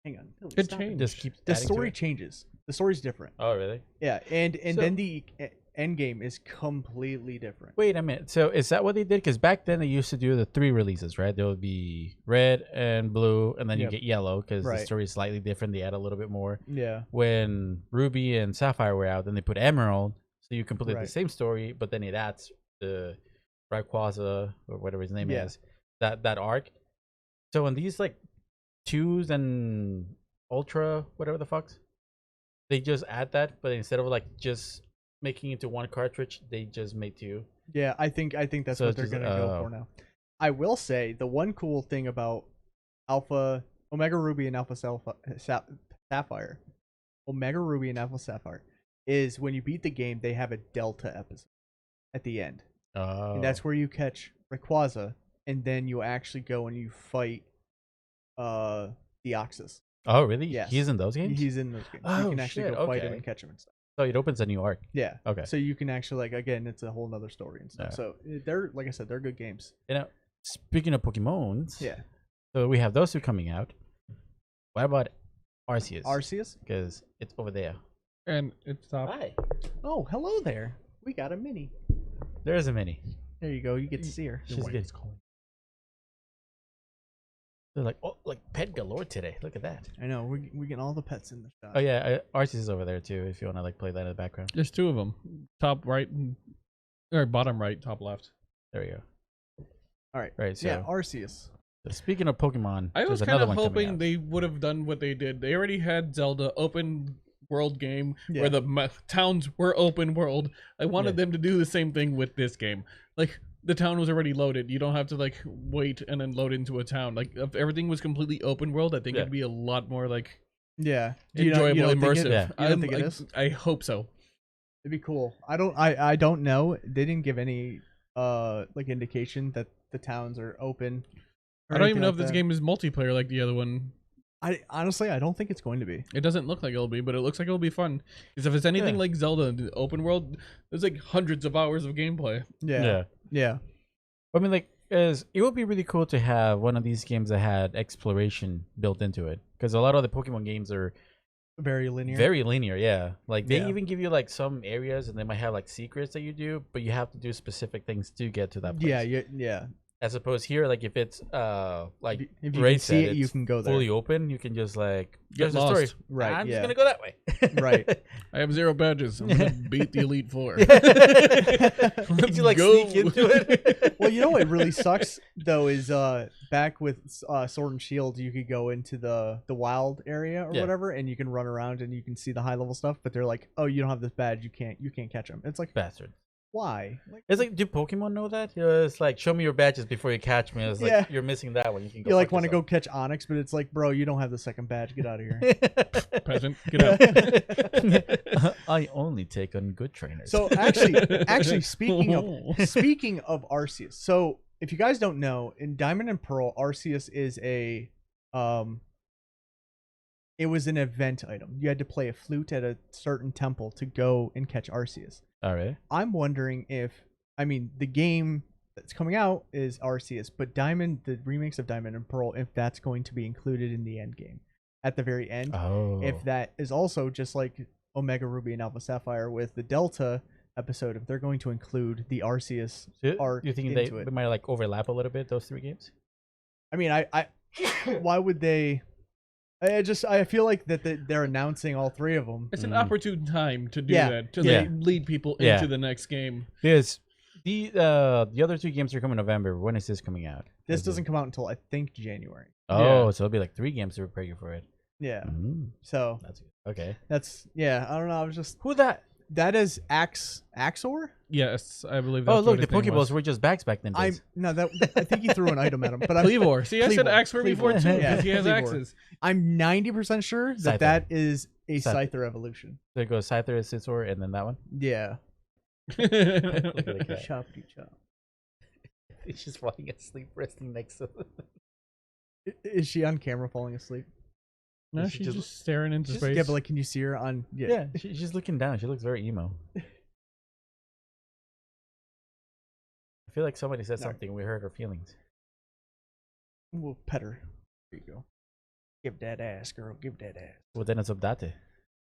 Hang on, it changed. The story changes. The story's different. Oh, really? Yeah, and then the end game is completely different. Wait a minute. So is that what they did? Because back then they used to do the 3 releases, right? There would be red and blue, and then you get yellow because the story is slightly different. They add a little bit more. Yeah. When Ruby and Sapphire were out, then they put Emerald. So you complete the same story, but then it adds the Rayquaza or whatever his name is, that arc. So in these like 2s and Ultra, whatever the fucks, they just add that, but instead of like just making it into one cartridge, they just made 2. Yeah, I think that's what they're gonna go for now. I will say the one cool thing about Omega Ruby and Alpha Sapphire, Omega Ruby and Alpha Sapphire, is when you beat the game, they have a Delta episode at the end. Oh. And that's where you catch Rayquaza, and then you actually go and you fight Deoxys. Oh, really? Yes. He's in those games? He's in those games. Oh, you can actually go fight him and catch him and stuff. So it opens a new arc. Yeah. Okay. So you can actually, like, again, it's a whole nother story and stuff. So they're, like I said, they're good games. You know, speaking of Pokemons, yeah. So we have those 2 coming out. What about Arceus? Arceus? Because it's over there. And it's top. Hi. Oh, hello there. We got a mini. There is a mini. There you go. You get to see her. She's good. They're like, oh, like pet galore today. Look at that. I know. We get all the pets in the shot. Oh yeah, Arceus is over there too. If you want to like play that in the background. There's 2 of them. Top right or bottom right, top left. There you go. All right. Right. So yeah, Arceus. So speaking of Pokemon, I was kind of hoping they would have done what they did. They already had Zelda open world game where the towns were open world. I wanted them to do the same thing with this game. Like the town was already loaded. You don't have to like wait and then load into a town. Like if everything was completely open world, I think it'd be a lot more like enjoyable, immersive. You don't think it is? I hope so. It'd be cool. I don't know. They didn't give any like indication that the towns are open. I don't even know if this game is multiplayer like the other one. Honestly, I don't think it's going to be. It doesn't look like it'll be, but it looks like it'll be fun. Because if it's anything like Zelda, the open world, there's like hundreds of hours of gameplay. Yeah. I mean, like, it would be really cool to have one of these games that had exploration built into it, because a lot of the Pokemon games are very linear. Very linear, yeah. Like they Yeah. even give you like some areas, and they might have like secrets that you do, but you have to do specific things to get to that place. Yeah. As opposed here, like if it's like if you Ray can see said, it, you it's can go there. fully open. You can just like Get there's a story. lost. Right, I'm yeah. just gonna go that way. Right. I have 0 badges. I'm gonna beat the Elite Four. Did you like go. sneak into it? Well, you know what really sucks though is back with Sword and Shield, you could go into the wild area or Yeah. whatever, and you can run around and you can see the high level stuff. But they're like, oh, you don't have this badge, you can't catch them. It's like, Bastard. why? Like, It's like, do Pokemon know that? It's like, show me your badges before you catch me. It's like, Yeah. you're missing that one. You can go. you like fuck want to go yourself. catch Onyx, but it's like, bro, you don't have the second badge. Get out of here. Peasant, get out. I only take on good trainers. So actually, speaking of Arceus, so if you guys don't know, in Diamond and Pearl, Arceus is a it was an event item. You had to play a flute at a certain temple to go and catch Arceus. all right. I'm wondering if, I mean, the game that's coming out is Arceus, but the remakes of Diamond and Pearl, if that's going to be included in the end game at the very end. Oh. If that is also just like Omega Ruby and Alpha Sapphire with the Delta episode, if they're going to include the Arceus arc you think into they it. might like overlap a little bit, those 3 games? I mean, I why would they? I feel like that they're announcing all 3 of them. It's an opportune time to do Yeah. that to Yeah. like, lead people Yeah. into the next game. Because the other 2 games are coming in November. When is this coming out? This doesn't come out until I think January. Oh, Yeah. so it'll be like 3 games to prepare you for it. Yeah. Mm, So that's good. Okay. that's I don't know. I was just Who that is Axor. Yes, I believe that's Oh, look, what the his name Pokeballs was. were just bags back then. I think he threw an item at him, but I'm Cleavor. See, I said Cleavor. Axe before too, Cleavor. because he has Cleavor. axes. I'm 90% sure that Scyther. that is a Scyther. Scyther evolution. So it goes Scyther, Scizor, and then that one. Yeah. Look at the cat. Choppity chop. He's just falling asleep, resting next to them. Is she on camera falling asleep? No, She she's just- just staring into space. Yeah, but like, can you see her on? Yeah, she's looking down. She looks very emo. I feel like somebody said No. something and we hurt her feelings. We'll pet her. There you go. Give that ass, girl. Give that ass. Well, then it's Update.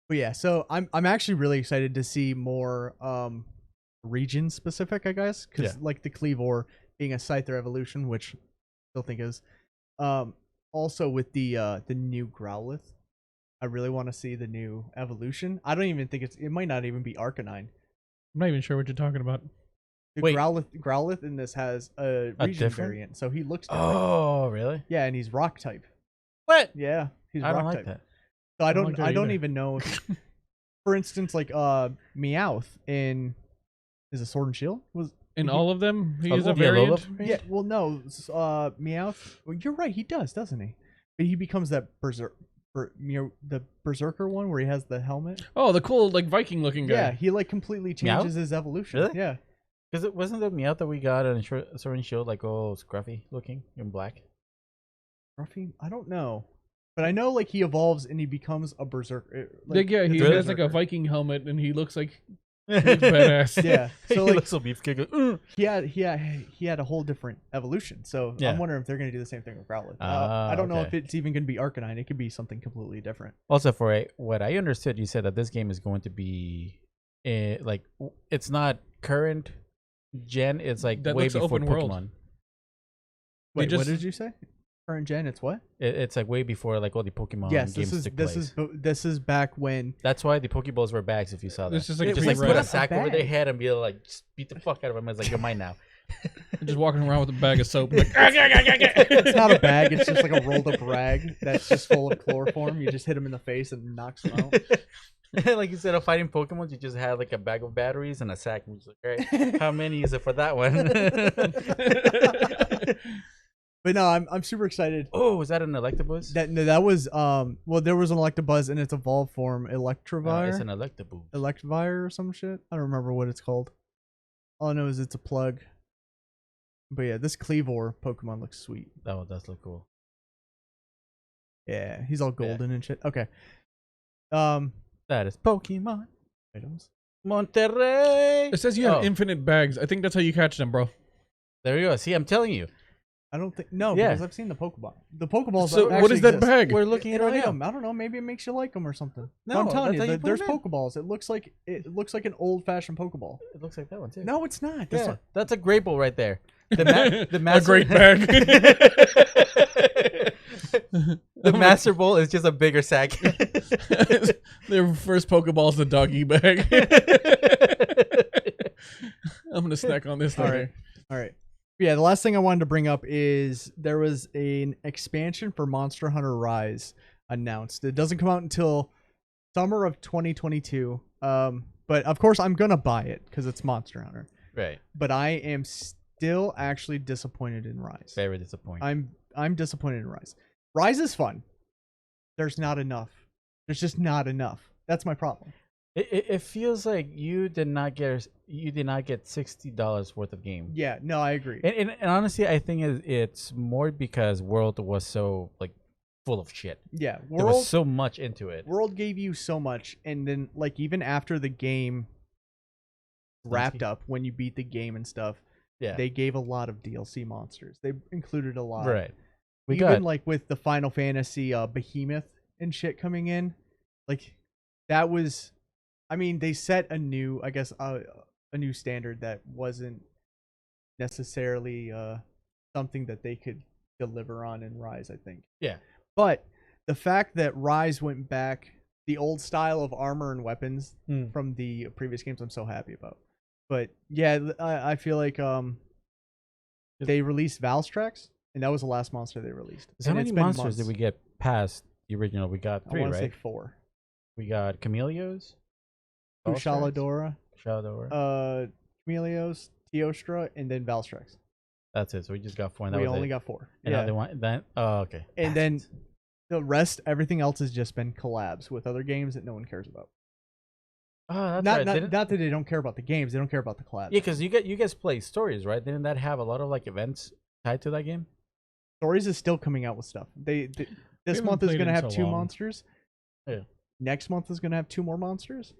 But yeah, so I'm actually really excited to see more region specific, I guess, because Yeah. like the Cleavor being a Scyther evolution, which I still think is, also with the new Growlithe, I really want to see the new evolution. I don't even think it might not even be Arcanine. I'm not even sure what you're talking about. The Wait. Growlithe in this has a region different? variant, so he looks different. Oh, really? Yeah, and he's rock type. What? Yeah, he's I rock don't like type. that. So I I don't don't like that I don't either. even know if, for instance, like Meowth in is it Sword and Shield? Was In he- all of them, he Oh, is a yeah, variant. Lola? yeah, well no, Meowth. Well, you're right, he does, doesn't he? But he becomes that the berserker one where he has the helmet. Oh, the cool like Viking looking guy. Yeah, he like completely changes Meowth? his evolution. Really? Yeah. Because it wasn't the Meowth that we got on Sword and Shield like all scruffy looking in black? Ruffy? I don't know. But I know like he evolves and he becomes a berserker. Like, yeah, he it's a has like a berserker. Viking helmet and he looks like he's badass. Yeah. So he like looks so beefcake. he had a whole different evolution. So Yeah. I'm wondering if they're gonna do the same thing with Growlithe. Ah, I don't know okay. if it's even gonna be Arcanine. It could be something completely different. Also, for what I understood, you said that this game is going to be like it's not current gen. It's like That way looks before open world. Pokemon. Wait, just- what did you say? Current gen, it's what? It's like way before like all the Pokemon Yes, games took place. this is back when. That's why the Pokeballs were bags. If you saw that, This is like It just was like put a a sack over their bag. head and be like, just beat the fuck out of them. It's like you're mine now. Just walking around with a bag of soap. Like, It's not a bag. It's just like a rolled up rag that's just full of chloroform. You just hit him in the face and knocks him out. Like instead of fighting Pokemon, you just have like a bag of batteries and a sack. And you're just like, all right, how many is it for that one? But no, I'm super excited. Oh, was that an Electabuzz? That was well, there was an Electabuzz in its evolved form, Electivire. It's an Electabuzz. Electivire or some shit. I don't remember what it's called. All I know is it's a plug. But yeah, this Cleavor Pokemon looks sweet. That does look cool. Yeah, he's all golden and shit. Okay. That is Pokemon. Items. Monterrey. it says you have Oh. infinite bags. I think that's how you catch them, bro. There you go. See, I'm telling you. I don't think no, Yeah. because I've seen the Pokeball. The Pokeballs. So actually what is that exist. bag? We're looking at it right now. Item. I don't know. Maybe it makes you like them or something. No, I'm telling that's how you, you put there's 'em in. Pokeballs. It looks like an old-fashioned Pokeball. It looks like that one too. No, it's not. Yeah, that's a great bowl right there. The A master... great bag. The master bowl is just a bigger sack. Their first Pokeball's the doggy bag. I'm gonna snack on this later. All right. Yeah, the last thing I wanted to bring up is there was an expansion for Monster Hunter Rise announced. It doesn't come out until summer of 2022. But of course I'm gonna buy it because it's Monster Hunter. Right. But I am still actually disappointed in Rise. Very disappointed. I'm disappointed in Rise. Rise is fun. There's not enough. There's just not enough. That's my problem. It feels like you did not get $60 worth of game. Yeah, no, I agree. And honestly, I think it's more because World was so like full of shit. Yeah, there was so much into it. World gave you so much, and then like even after the game wrapped up, when you beat the game and stuff, yeah, they gave a lot of DLC monsters. They included a lot. Right. Even like with the Final Fantasy Behemoth and shit coming in, like that was. I mean, they set a new, I guess, a new standard that wasn't necessarily something that they could deliver on in Rise, I think. Yeah. But the fact that Rise went back the old style of armor and weapons from the previous games, I'm so happy about. But yeah, I feel like they released Valstrax, and that was the last monster they released. So how many monsters did we get past the original? We got 3, I want right? to say 4. We got Chameleos. Shaladora, Camellios, Teostra, and then Valstrax. That's it. So we just got 4. And we only got 4. And now they want that. Oh, okay. And then the rest, everything else has just been collabs with other games that no one cares about. Oh, that's right. Not that they don't care about the games; they don't care about the collabs. Yeah, because you guys play Stories, right? Didn't that have a lot of like events tied to that game? Stories is still coming out with stuff. This month is going to have 2 monsters. Yeah. Next month is going to have 2 more monsters.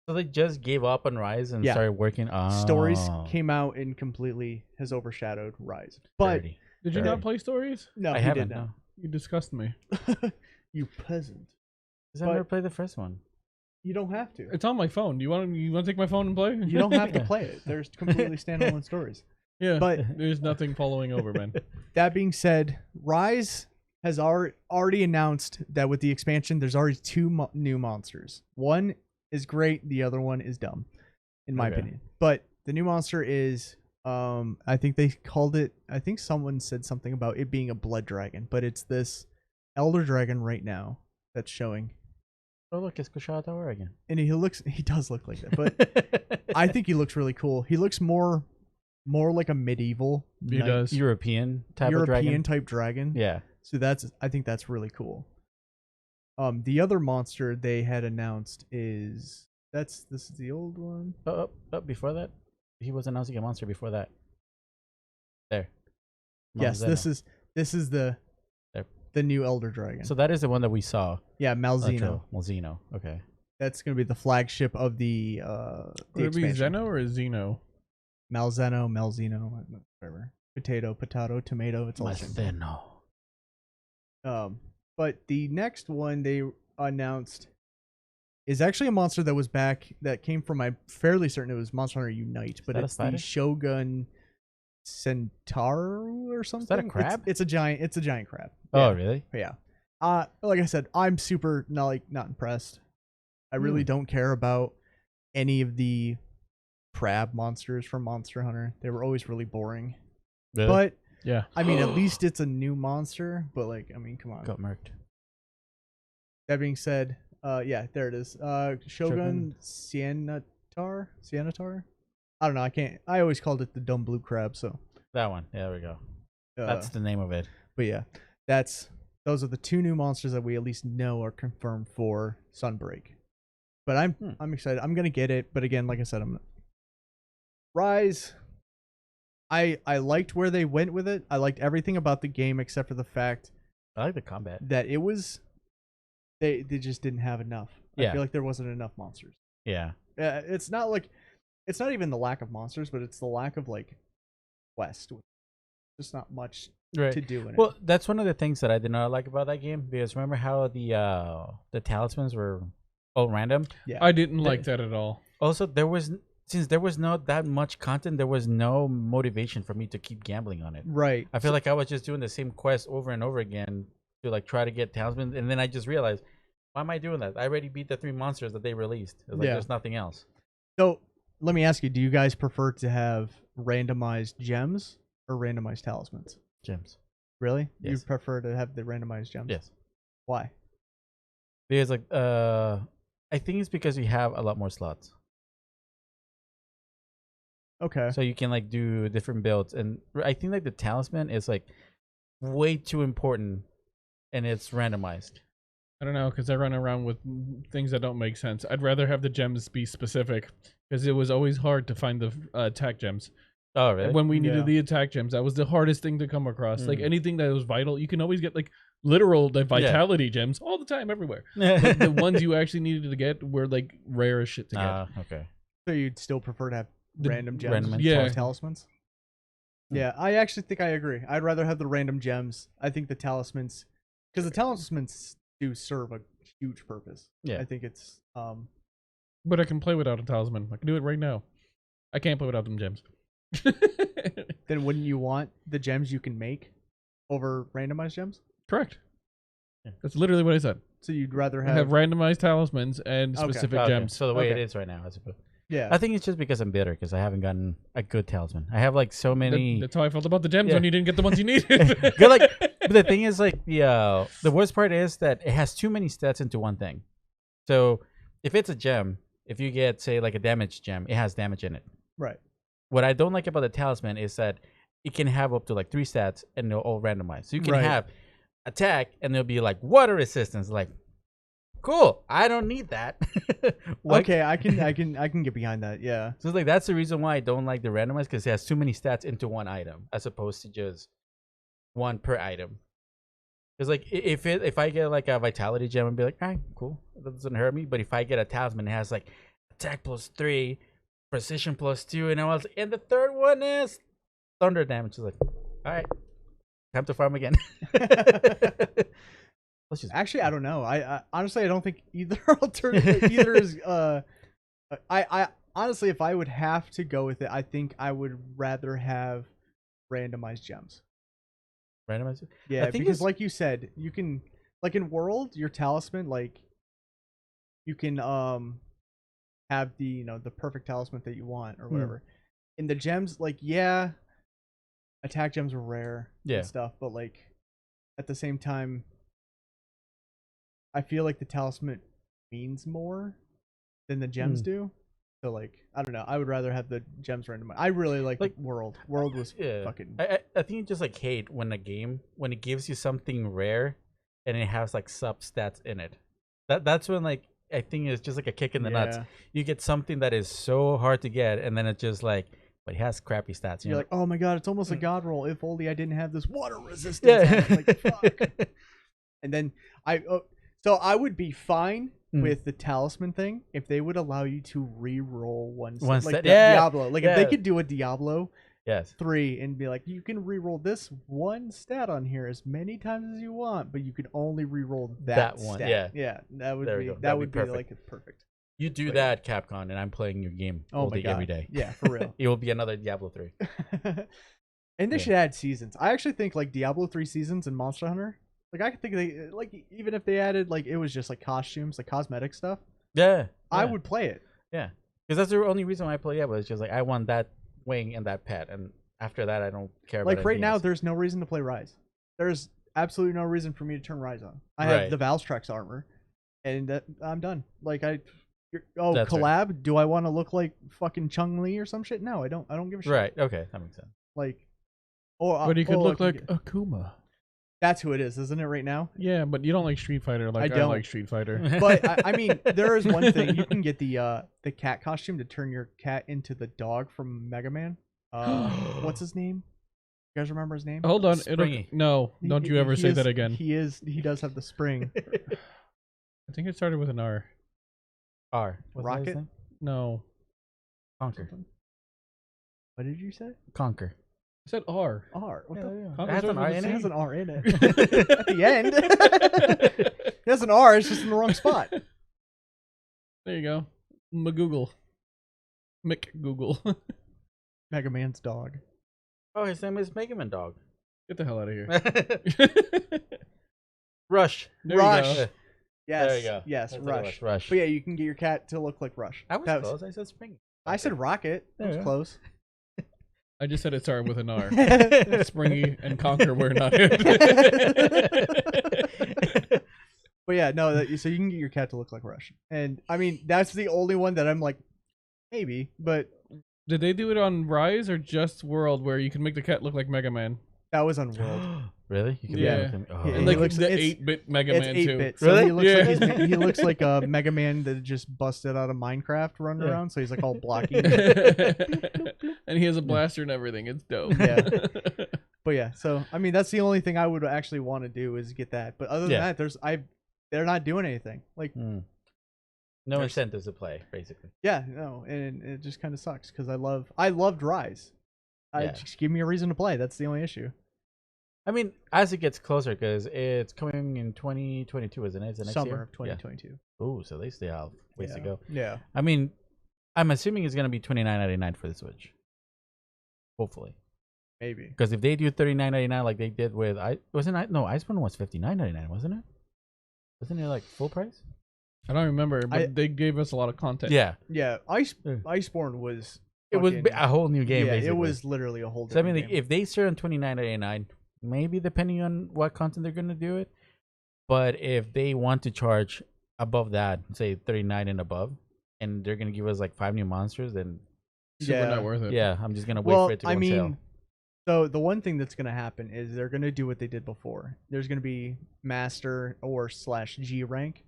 So they just gave up on Rise and started working on Stories came out and completely has overshadowed Rise. But did you not play Stories? No, I haven't. No. You disgust me. You peasant. Because I never played the first one. You don't have to. It's on my phone. You want to take my phone and play? You don't have to play it. There's completely standalone stories. Yeah, but there's nothing following over, man. That being said, Rise has already announced that with the expansion, there's already 2 new monsters. One is great. The other one is dumb, in my opinion. But the new monster is, I think they called it. I think someone said something about it being a blood dragon, but it's this elder dragon right now that's showing. Oh look, it's Kushada again. And he does look like that, but I think he looks really cool. He looks more like a medieval, European type dragon. Yeah. So I think that's really cool. The other monster they had announced is this is the old one. Before that, he was announcing a monster before that. There. Yes, this is the new elder dragon. So that is the one that we saw. Yeah, Malzeno. Malzeno. Okay. That's gonna be the flagship of the Would it be Zeno or Xeno? Malzeno, whatever. Potato, tomato. It's all Malzeno. But the next one they announced is actually a monster that was back that came from. I'm fairly certain it was Monster Hunter Unite, but it's the Shogun Centaur or something. Is that a crab? It's a giant crab. Oh, really? Yeah. Like I said, I'm super not impressed. I really don't care about any of the crab monsters from Monster Hunter. They were always really boring. Really? But yeah, I mean, at least it's a new monster. But like, I mean, come on. Got murked. That being said, yeah, there it is. Shogun Siennatar. I don't know. I always called it the dumb blue crab. So that one. Yeah, there we go. That's the name of it. But yeah, those are the 2 new monsters that we at least know are confirmed for Sunbreak. But I'm excited. I'm gonna get it. But again, like I said, Rise. I liked where they went with it. I liked everything about the game except for the fact I like the combat. that it was they just didn't have enough. I feel like there wasn't enough monsters. Yeah. It's not even the lack of monsters, but it's the lack of like quest. There's not much Right. to do in it. Well, that's one of the things that I did not like about that game, because remember how the talismans were all random? Yeah. I didn't like that at all. Also, since there was not that much content, there was no motivation for me to keep gambling on it. Right. I feel like I was just doing the same quest over and over again to like try to get talismans, and then I just realized, why am I doing that? I already beat the 3 monsters that they released. It's like there's nothing else. So let me ask you: do you guys prefer to have randomized gems or randomized talismans? Gems. Really? Yes. You prefer to have the randomized gems? Yes. Why? Because like I think it's because we have a lot more slots. Okay. So you can like do different builds, and I think like the talisman is like way too important, and it's randomized. I don't know, because I run around with things that don't make sense. I'd rather have the gems be specific, because it was always hard to find the attack gems. Oh, really? When we needed the attack gems, that was the hardest thing to come across. Like anything that was vital, you can always get like literal vitality gems all the time, everywhere. But the ones you actually needed to get were like rare as shit to get. Okay. So you'd still prefer to have The random gems, random yeah. talismans? Yeah, I actually think I agree. I'd rather have the random gems. I think the talismans, because the talismans do serve a huge purpose. Yeah. I think it's But I can play without a talisman. I can do it right now. I can't play without them gems. then wouldn't you want the gems you can make over randomized gems? Correct. Yeah. That's literally what I said. So you'd rather I have randomized talismans and Okay. specific Okay. gems. So the way it Okay. is right now, I suppose. Yeah. I think it's just because I'm bitter because I haven't gotten a good talisman. I have like so many. That's how I felt about the gems Yeah. when you didn't get the ones you needed. Good, like, but the thing is, like, the worst part is that it has too many stats into one thing. So if it's a gem, if you get say like a damage gem, it has damage in it. Right. What I don't like about the talisman is that it can have up to like 3 stats and they're all randomized. So you can Right. have attack and there'll be like water resistance. Like, cool. I don't need that. Okay, I can get behind that. Yeah. So it's like that's the reason why I don't like the randomized, because it has too many stats into one item as opposed to just one per item. Because like if I get like a vitality gem and be like, alright, cool, that doesn't hurt me. But if I get a talisman, it has like attack +3, precision +2, and the third one is thunder damage. It's like, alright, time to farm again. Let's just Actually, I don't know. I honestly I don't think either alternative either is I honestly, if I would have to go with it, I think I would rather have randomized gems. randomize it. Yeah, I think because it's- like you said, you can like in World, your talisman, like you can have the the perfect talisman that you want or whatever. In the gems, like attack gems are rare Yeah. and stuff, but like at the same time, I feel like the talisman means more than the gems do. So like I don't know. I would rather have the gems randomized. I really like World. World was fucking. I think you just like hate when a game when it gives you something rare and it has like sub stats in it. That's when like I think it's just like a kick in the nuts. You get something that is so hard to get, and then it's just like, but it has crappy stats. You're like, oh my god, it's almost a god roll. If only I didn't have this water resistance. Yeah. Like, fuck. And then so I would be fine with the talisman thing if they would allow you to re-roll one One like stat. the Yeah. Diablo. Like if they could do a Diablo yes. 3 and be like, you can re-roll this one stat on here as many times as you want, but you can only re-roll that one. stat. Yeah. That would There we be go. that That'd would be be perfect. like perfect. You do Wait. that, Capcom, and I'm playing your game all day, every day. Yeah, for real. It will be another Diablo 3. And they should add seasons. I actually think like Diablo 3 seasons and Monster Hunter. Like I could think they like even if they added like it was just like costumes, like cosmetic stuff. Yeah. I would play it. Yeah. Because that's the only reason why I play Diablo. It's just like I want that wing and that pet, and after that I don't care about Like right anything now, else. there's no reason to play Rise. There's absolutely no reason for me to turn Rise on. I have Right. the Valstrax armor, and I'm done. Like That's collab? Right. Do I want to look like fucking Chun-Li or some shit? No, I don't. I don't give a shit. Right. Okay, that makes sense. Like, or But he could look like okay. Akuma. That's who it is, isn't it? Right now. Yeah, but you don't like Street Fighter like I don't. like Street Fighter. But I mean, there is one thing you can get the cat costume to turn your cat into the dog from Mega Man. What's his name? You guys remember his name? Hold on. Springy. No, don't you ever say that again. He does have the spring. I think it started with an R. R. What's that his Rocket? name? No. Conquer. What did you say? Conquer. I said R. R. What the? It has an R in It it. has an R in it. At the end. It has an R. It's just in the wrong spot. There you go. McGoogle. McGoogle. Mega Man's dog. Oh, his name is Mega Man Dog. Get the hell out of here. Rush. There Rush. you go. Yes. There you go. Yes, That's Rush. Rush. But yeah, you can get your cat to look like Rush. I was That close. I said Spring. I said Rocket. That was Yeah. close. I just said it started with an R. Springy and Conquer were not it. But yeah, no. So you can get your cat to look like Rush, and I mean that's the only one that I'm like, maybe. But Did they do it on Rise or just World where you can make the cat look like Mega Man? that was on World. Really? You can Yeah. be with him? Oh. Yeah, And he like looks- the it's- 8-bit Mega It's Man 8-bit. too. So Really? he looks Yeah. like he looks like a Mega Man that just busted out of Minecraft running Yeah. around. So he's like all blocky. And he has a blaster and everything. It's dope. Yeah. But yeah, so I mean that's the only thing I would actually want to do is get that. But other than Yeah. that, they're not doing anything. Like No There's- incentives to play, basically. yeah, no, and it just kind of sucks because I loved Rise. Yeah. Just give me a reason to play. That's the only issue. I mean, as it gets closer, because it's coming in 2022, isn't it? Is it next Summer year? of 2022. Yeah. Ooh, so they still have ways to go. Yeah. I mean, I'm assuming it's gonna be $29.99 for the Switch. Hopefully, Maybe. because if they do $39.99 like they did with Iceborne was $59.99, wasn't it? Wasn't it like full price? I don't remember, but they gave us a lot of content. Yeah, Yeah. Iceborne was. it was fucking- a whole new game. Yeah, basically. it was literally a whole. So I Different mean, like, game. if they start on $29.99, maybe depending on what content they're gonna do it. But if they want to charge above that, say $39 and above, and they're gonna give us like 5 new monsters, then Super not worth it. yeah, I'm just gonna wait well, for it to go I on mean, sale. so the one thing that's gonna happen is they're gonna do what they did before. There's gonna be Master or /G rank.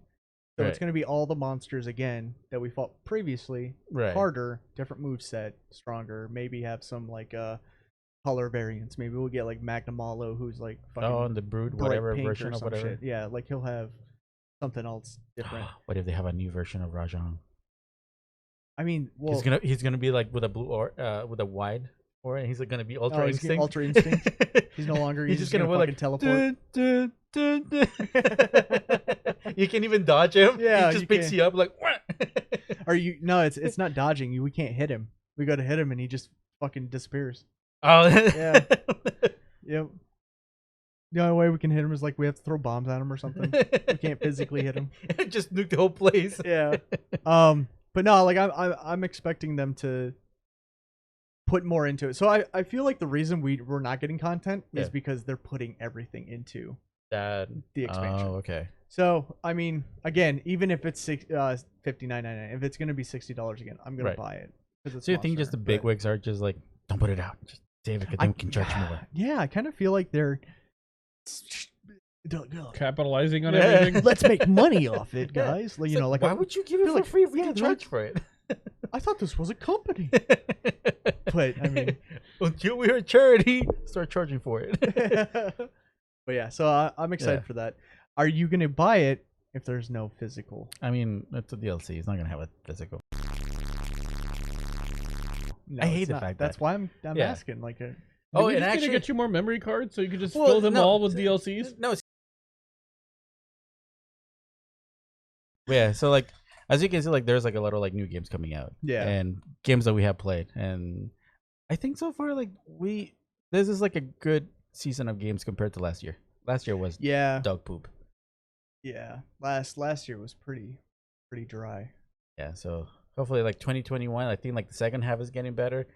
So it's Right. gonna be all the monsters again that we fought previously, Right. harder, different moveset, stronger. Maybe have some like color variants. Maybe we'll get like Magnamalo, who's like fucking Oh, and the Brood, bright whatever pink version or of some whatever. shit. Yeah, like he'll have something else different. What if they have a new version of Rajan? I mean, well, He's gonna be like with a blue or with a wide aura, and he's like gonna be Ultra he's Instinct. Ultra Instinct. He's no longer. He's just gonna go fucking teleport. dun, dun, dun. You can't even dodge him. Yeah, he just you picks can't. you up like. Wah! Or you? No, it's not dodging. We can't hit him. We got to hit him, and he just fucking disappears. Oh Yeah. Yep. The only way we can hit him is like we have to throw bombs at him or something. We can't physically hit him. Just nuke the whole place. Yeah. But no, like I'm expecting them to put more into it. So I feel like the reason we're not getting content is Yeah. because they're putting everything into That the expansion. Oh, okay. So I mean, again, even if it's $59.99, if it's gonna be $60 again, I'm gonna Right. buy it. 'Cause it's So you think Monster, just the but- bigwigs are just like, don't put it out, just save it, 'cause then we can charge more. Yeah, I kind of feel like they're. Capitalizing on Yeah. everything. Let's make money off it, guys. Like, you know, like why would you give it feel for like- free if we yeah, can they're charge like- for it? I thought this was a company. But I mean, until we're a charity, start charging for it. but yeah, so I'm excited Yeah. for that. Are you gonna buy it if there's no physical? I mean, it's a DLC. It's not gonna have a physical. No, I hate it's the not. fact That's that- why I'm Yeah. asking. Like, Oh, Did we and just actually, get you more memory cards so you could just Well, fill them no, all with DLCs? no. Yeah, so like, as you can see, like, there's like a lot of like new games coming out. Yeah. And games that we have played, and I think so far, like, this is like a good season of games compared to last year. Last year was yeah, dog poop. yeah. Last year was pretty dry. Yeah, so hopefully like 2021, I think like the second half is getting better,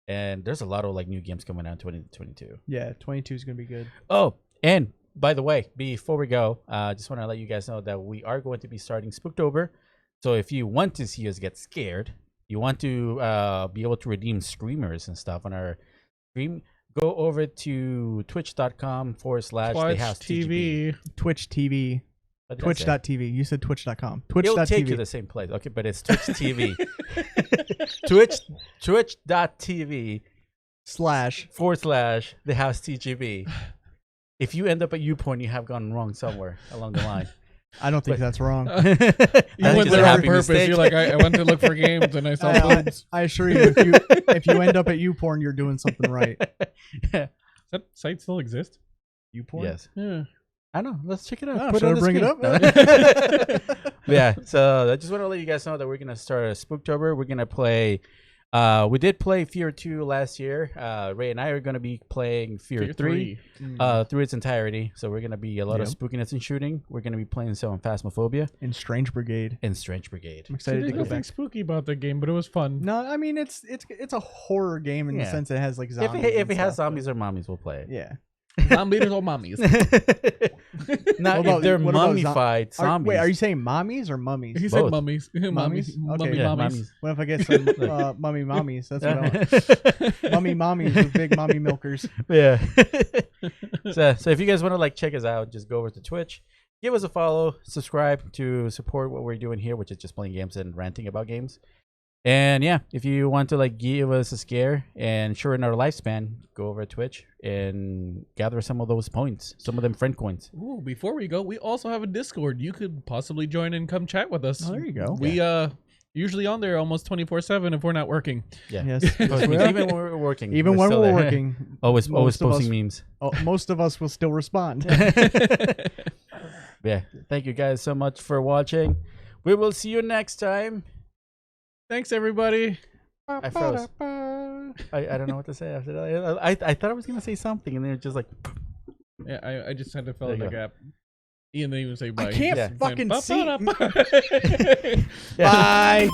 and there's a lot of like new games coming out in 2022. Yeah, 22 is gonna be good. Oh, and by the way, before we go, just want to let you guys know that we are going to be starting Spooktober. So if you want to see us get scared, you want to be able to redeem screamers and stuff on our stream, go over to twitch.com/thehousetv. Twitch TV. Twitch TV. What did I say? Twitch.tv. You said twitch.com. It'll take you Twitch.tv. the same place. Okay, but it's Twitch TV. Twitch.tv //thehousetgb. If you end up at YouPorn, you have gone wrong somewhere along the line. I don't think that's wrong. You went there on purpose. Mistake. You're like, I went to look for games and I saw boobs. I assure you, if you end up at YouPorn, you're doing something right. Does that site still exist? YouPorn? Yes. Yeah. I know. Let's check it out. Oh, should I bring it up? Yeah. So I just want to let you guys know that we're gonna start a Spooktober. We're gonna play. We did play Fear 2 last year. Ray and I are going to be playing Fear 3 through its entirety. So we're going to be a lot of spookiness and shooting. We're going to be playing some Phasmophobia. And Strange Brigade. I'm excited to go back. Spooky about the game, but it was fun. No, I mean, it's a horror game in the sense that it has like zombies. If it has zombies or mommies, we'll play it. Yeah. Zombies or mummies? Not if they're mummified zombies. Wait, are you saying mommies or mummies? He said mummies. Mummies. Okay. Mummies. What if I get some mummy mommies? That's what I want. Mummy mommies with big mommy milkers. Yeah. So if you guys want to like check us out, just go over to Twitch, give us a follow, subscribe to support what we're doing here, which is just playing games and ranting about games. And yeah, if you want to like give us a scare and shorten our lifespan, go over to Twitch and gather some of those points, some of them friend coins. Ooh, before we go, we also have a Discord. You could possibly join and come chat with us. Oh, there you go. We usually on there almost 24/7 if we're not working. Yeah. Yes. Even when we're working. Even when we're working. always posting memes. Most of us will still respond. Yeah. Thank you guys so much for watching. We will see you next time. Thanks, everybody. I froze. I don't know what to say after that. I thought I was going to say something, and then it's just like... Yeah, I just had to fill in the gap. Ian didn't even say bye. I can't fucking see. Bye.